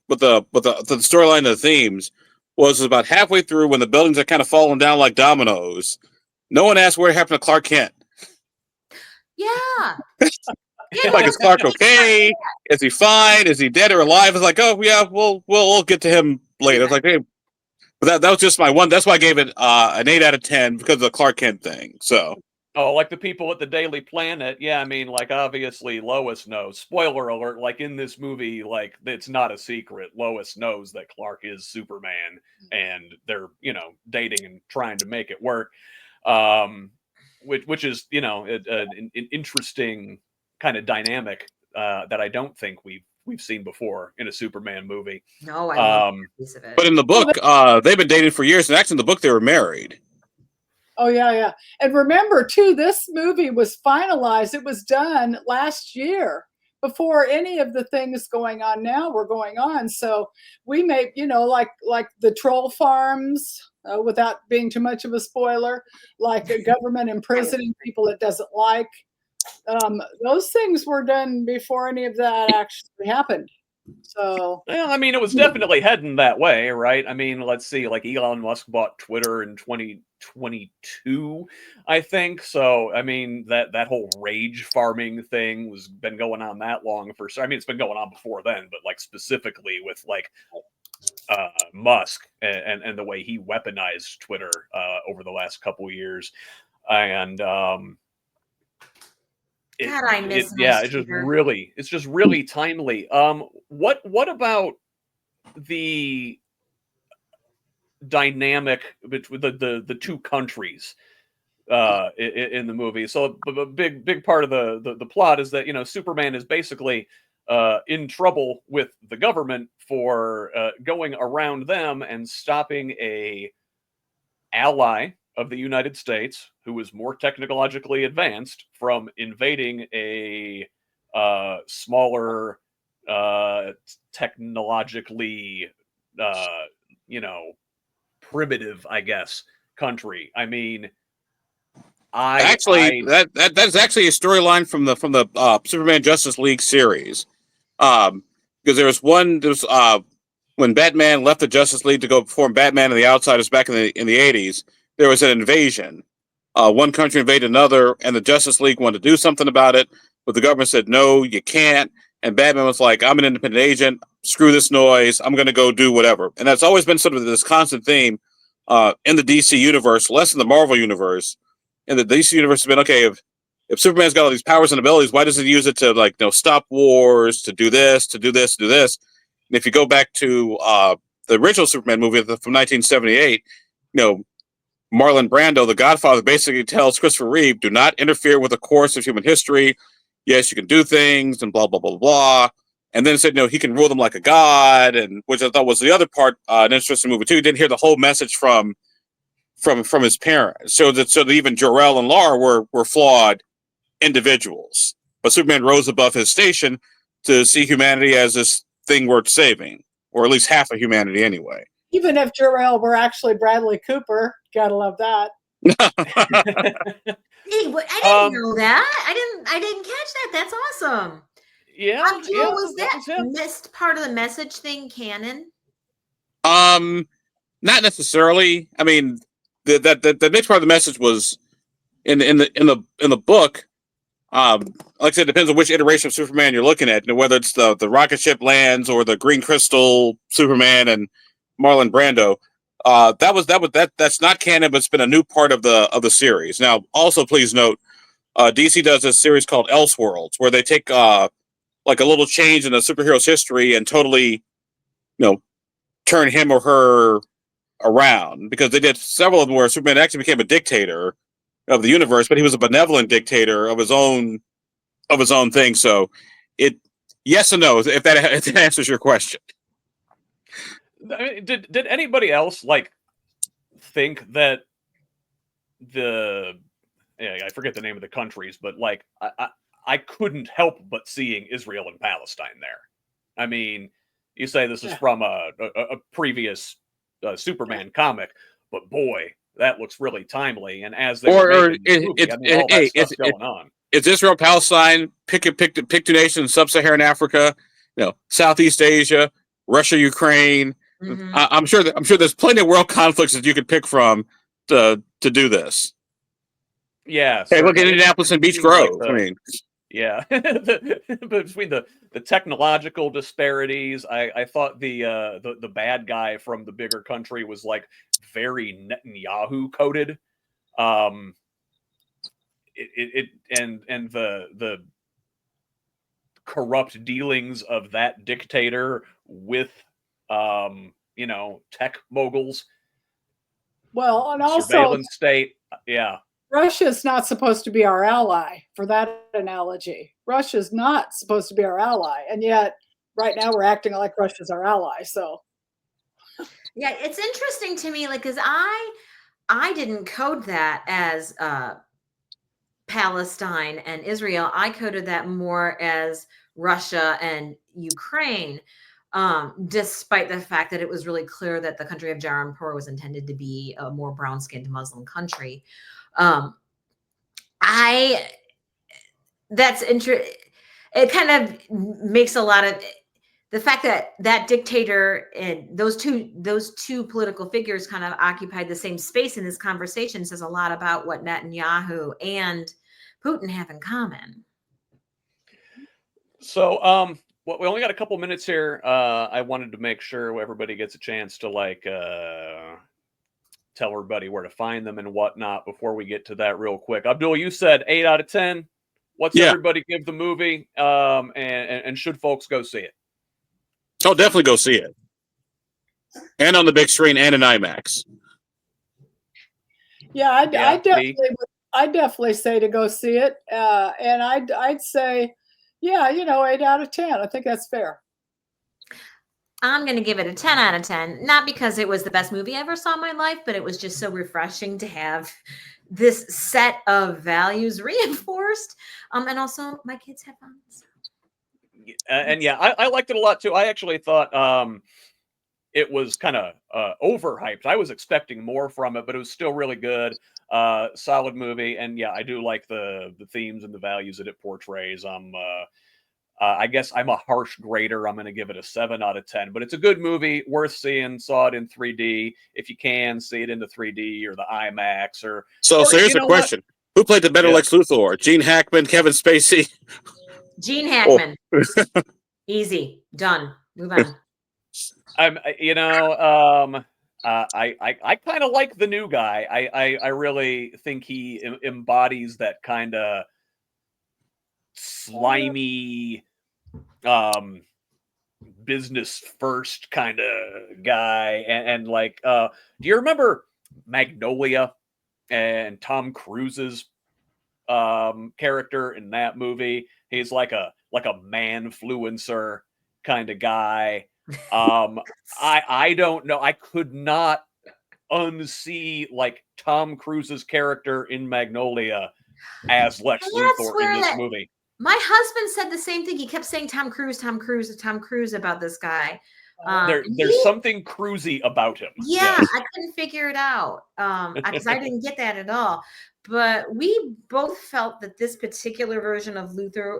storyline of the themes, was about halfway through when the buildings are kind of falling down like dominoes. No one asked where it happened to Clark Kent. Yeah. Is Clark okay? Is he fine? Is he dead or alive? It's like, oh yeah, we'll get to him later. It's like, hey, but that was just my one. That's why I gave it an 8 out of 10 because of the Clark Kent thing. So. Oh, like the people at the Daily Planet. Yeah, I mean, obviously Lois knows. Spoiler alert, in this movie, it's not a secret. Lois knows that Clark is Superman, and they're, dating and trying to make it work. Which is, an interesting kind of dynamic that I don't think we've seen before in a Superman movie. No, I love that piece of it. But in the book, they've been dating for years, and actually in the book they were married. Oh, yeah. And remember, too, this movie was finalized. It was done last year before any of the things going on now were going on. So we made, like the troll farms, without being too much of a spoiler, like a government imprisoning people it doesn't like. Those things were done before any of that actually happened. So, well, I mean, it was definitely heading that way, right? I mean, let's see, Elon Musk bought Twitter in 2022, I think. So, I mean, that whole rage farming thing was been going on that long it's been going on before then, but specifically with Musk and the way he weaponized Twitter over the last couple years. And I miss it's just really timely. What about the dynamic between the two countries in the movie? So a big part of the plot is that Superman is basically in trouble with the government for going around them and stopping a ally of the United States who is more technologically advanced from invading a smaller, technologically, you know, primitive, I guess, country. I mean, Actually, that's actually a storyline from the Superman Justice League series. Because there's when Batman left the Justice League to go perform Batman and the Outsiders back in the 80s, there was an invasion. One country invaded another, and the Justice League wanted to do something about it, but the government said no, you can't. And Batman was like, "I'm an independent agent. Screw this noise. I'm going to go do whatever." And that's always been sort of this constant theme in the DC universe, less in the Marvel universe. In the DC universe, has been okay. If Superman's got all these powers and abilities, why does he use it to stop wars, to do this, to do this, to do this? And if you go back to the original Superman movie from 1978, Marlon Brando, the Godfather, basically tells Christopher Reeve, "Do not interfere with the course of human history. Yes, you can do things," and blah blah blah blah. And then said, he can rule them like a god, and which I thought was the other part, an interesting movie too. He didn't hear the whole message from his parents, so that even Jor-El and Lara were flawed individuals, but Superman rose above his station to see humanity as this thing worth saving, or at least half of humanity anyway. Even if Jor-El were actually Bradley Cooper, gotta love that. Hey, I didn't know that. I didn't catch that. That's awesome. Yeah, was that missed part of the message thing canon? Not necessarily. I mean, the next part of the message was in the book. Like I said, it depends on which iteration of Superman you're looking at, whether it's the rocket ship lands or the Green Crystal Superman and Marlon Brando. That's not canon, but it's been a new part of the series. Now, also please note, DC does a series called Elseworlds, where they take like a little change in a superhero's history and totally, turn him or her around, because they did several of them where Superman actually became a dictator of the universe, but he was a benevolent dictator of his own thing. So yes and no, if that answers your question. I mean, did anybody else think that I forget the name of the countries, but I couldn't help but seeing Israel and Palestine there. I mean, you say this is from a previous Superman comic, but boy, that looks really timely. And as they were making the movie, all that stuff's going on. It's Israel, Palestine, pick two nations: Sub-Saharan Africa, Southeast Asia, Russia, Ukraine. Mm-hmm. I'm sure there's plenty of world conflicts that you could pick from to do this. Yeah. Hey, look at Indianapolis and Beach Grove. Yeah, between the technological disparities, I thought the bad guy from the bigger country was very Netanyahu coded. And the corrupt dealings of that dictator with tech moguls. Well, and also surveillance state. Yeah. Russia's not supposed to be our ally, for that analogy. Russia's not supposed to be our ally. And yet, right now, we're acting like Russia's our ally. So, yeah, it's interesting to me, because I didn't code that as Palestine and Israel. I coded that more as Russia and Ukraine, despite the fact that it was really clear that the country of Jaranpur was intended to be a more brown-skinned Muslim country. That's interesting. It kind of makes a lot of the fact that dictator and those two political figures kind of occupied the same space in this conversation says a lot about what Netanyahu and Putin have in common. So, well, we only got a couple minutes here. I wanted to make sure everybody gets a chance to tell everybody where to find them and whatnot before we get to that real quick. Abdul, you said 8 out of 10. What's everybody give the movie? And should folks go see it? Oh, definitely go see it. And on the big screen and in IMAX. Yeah, I definitely say to go see it. And I'd say, 8 out of 10. I think that's fair. I'm going to give it a 10 out of 10, not because it was the best movie I ever saw in my life, but it was just so refreshing to have this set of values reinforced. And also my kids had fun. So. And yeah, I liked it a lot too. I actually thought it was kind of overhyped. I was expecting more from it, but it was still really good. Solid movie. And yeah, I do like the themes and the values that it portrays. I guess I'm a harsh grader. I'm going to give it a 7 out of 10, but it's a good movie, worth seeing. Saw it in 3D. If you can, see it in the 3D or the IMAX. So here's the question. Who played the better Lex Luthor? Gene Hackman, Kevin Spacey? Gene Hackman. Oh. Easy. Done. Move on. I kind of like the new guy. I really think he embodies that kind of slimy, business first kind of guy. And like, do you remember Magnolia and Tom Cruise's character in that movie? He's like a manfluencer kind of guy. I don't know. I could not unsee like Tom Cruise's character in Magnolia as Lex Luthor in this movie. My husband said the same thing. He kept saying Tom Cruise about this guy. There's something cruisy about him. Yeah, yes. I couldn't figure it out because I didn't get that at all. But we both felt that this particular version of Luthor,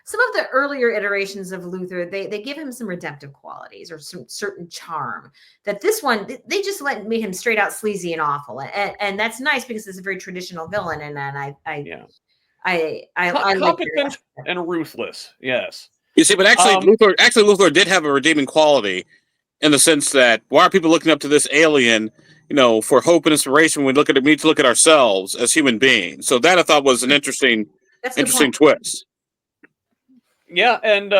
some of the earlier iterations of Luthor, they give him some redemptive qualities or some certain charm. That this one, they just made him straight out sleazy and awful, and that's nice because it's a very traditional villain. And then I competent and ruthless. Yes. You see, but actually, Luthor did have a redeeming quality in the sense that why are people looking up to this alien? For hope and inspiration, we need to look at ourselves as human beings. So that I thought was an interesting twist. Yeah, and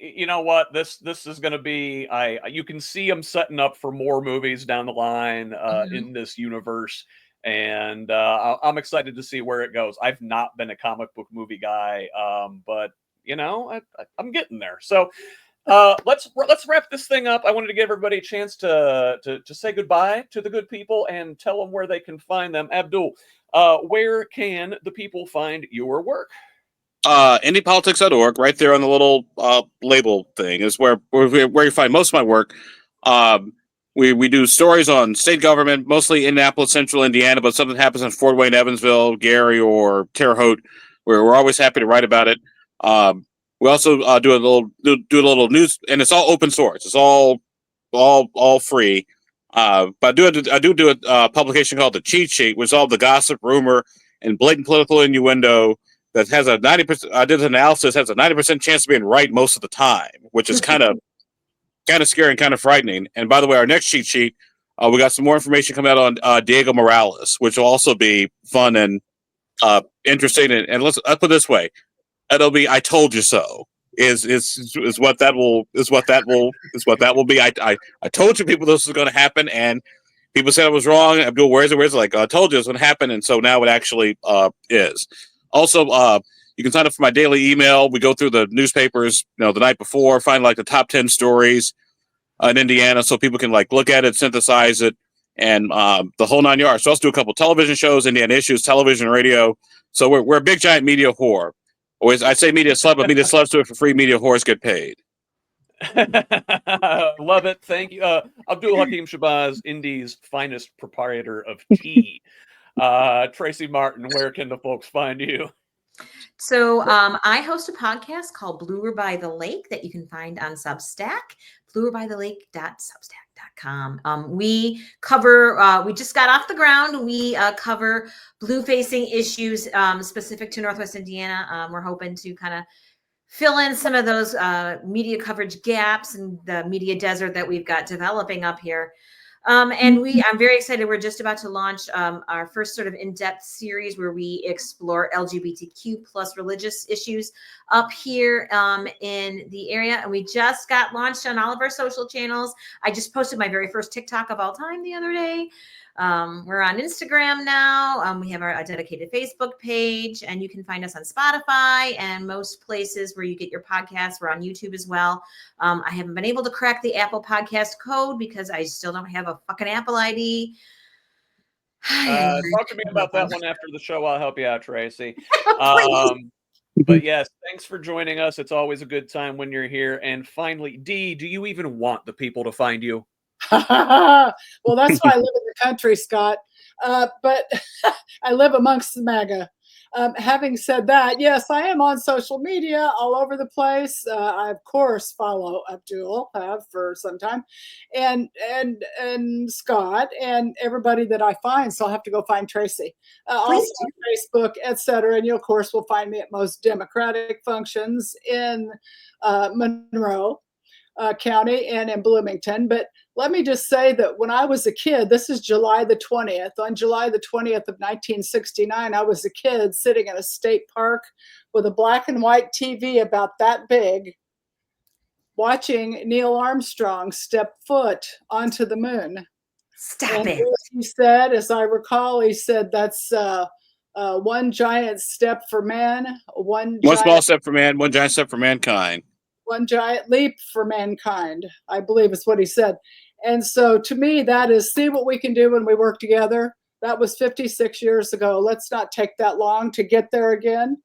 you know what? This is going to be. You can see him setting up for more movies down the line in this universe, and I'm excited to see where it goes. I've not been a comic book movie guy, but I'm getting there. So. Let's wrap this thing up. I wanted to give everybody a chance to say goodbye to the good people and tell them where they can find them. Abdul, where can the people find your work? IndiePolitics.org, right there on the little label thing is where you find most of my work. We do stories on state government, mostly Indianapolis, Central Indiana, but something happens in Fort Wayne, Evansville, Gary, or Terre Haute, where we're always happy to write about it. We also do a little news, and it's all open source. It's all free. But I do a publication called The Cheat Sheet, which is all the gossip, rumor, and blatant political innuendo that has a 90%. I did an analysis, has a 90% chance of being right most of the time, which is kind of scary and kind of frightening. And by the way, our next cheat sheet, we got some more information coming out on Diego Morales, which will also be fun and interesting. And let's put it this way. It'll be "I told you so" is what that will be. I told you people this was going to happen, and people said I was wrong. Abdul, where is it? Like I told you this would happen, and so now it actually is. Also, you can sign up for my daily email. We go through the newspapers, the night before, find like the top 10 stories in Indiana, so people can like look at it, synthesize it, and the whole 9 yards. So I also do a couple television shows, Indiana Issues, television, radio. So we're a big giant media whore. Always, I say media slut, but media sluts do it for free. Media whores get paid. Love it. Thank you. Abdul-Hakim Shabazz, Indy's finest proprietor of tea. Tracie Martin, where can the folks find you? So I host a podcast called Bluer by the Lake that you can find on Substack, bluerbythelake.substack.com. We cover, we just got off the ground. We cover blue facing issues specific to Northwest Indiana. We're hoping to kind of fill in some of those media coverage gaps and the media desert that we've got developing up here. And I'm very excited. We're just about to launch our first sort of in-depth series where we explore LGBTQ plus religious issues up here in the area. And we just got launched on all of our social channels. I just posted my very first TikTok of all time the other day. We're on Instagram now. We have our dedicated Facebook page, and you can find us on Spotify and most places where you get your podcasts. We're on YouTube as well. I haven't been able to crack the Apple Podcast code because I still don't have a fucking Apple ID. Talk to me about that one after the show. I'll help you out, Tracie. Please. But yes, thanks for joining us. It's always a good time when you're here. And finally, Dee, do you even want the people to find you? Well, that's why I live in the country, Scott. But I live amongst the MAGA. Having said that, yes, I am on social media all over the place. I of course follow Abdul, have for some time, and Scott and everybody that I find. So I'll have to go find Tracie. Also on Facebook, etc. And you of course will find me at most Democratic functions in Monroe County and in Bloomington. But let me just say that when I was a kid, this is July the 20th. On July the 20th of 1969, I was a kid sitting in a state park with a black and white TV about that big, watching Neil Armstrong step foot onto the moon. Stop it. He said, as I recall, he said that's one giant step for man, one small step for man, one giant step for mankind. One giant leap for mankind, I believe is what he said. And so to me, that is see what we can do when we work together. That was 56 years ago. Let's not take that long to get there again.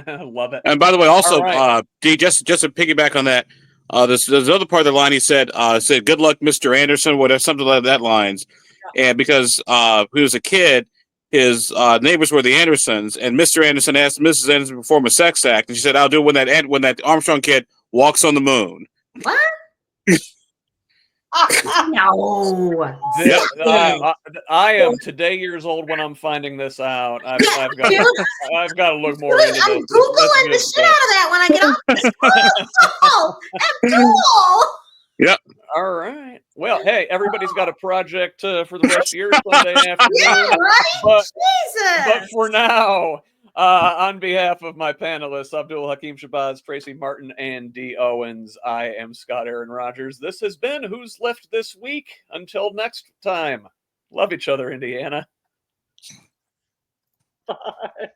Love it. And by the way, also, right. Dee, just to piggyback on that, there's another part of the line he said, "Good luck, Mr. Anderson," whatever, something like that lines. Yeah. And because he was a kid, his neighbors were the Andersons, and Mr. Anderson asked Mrs. Anderson to perform a sex act, and she said, "I'll do it when that Armstrong kid walks on the moon." What? No. I am today years old when I'm finding this out. I've got to look more into this. I'm Googling the shit out of that when I get off this call. Abdul. Yep. All right. Well, hey, everybody's got a project for the rest of your Sunday afternoon. Yeah, right? Jesus. But for now, on behalf of my panelists, Abdul-Hakim Shabazz, Tracie Martin, and Dee Owens, I am Scott Aaron Rogers. This has been Who's Left This Week. Until next time, love each other, Indiana. Bye.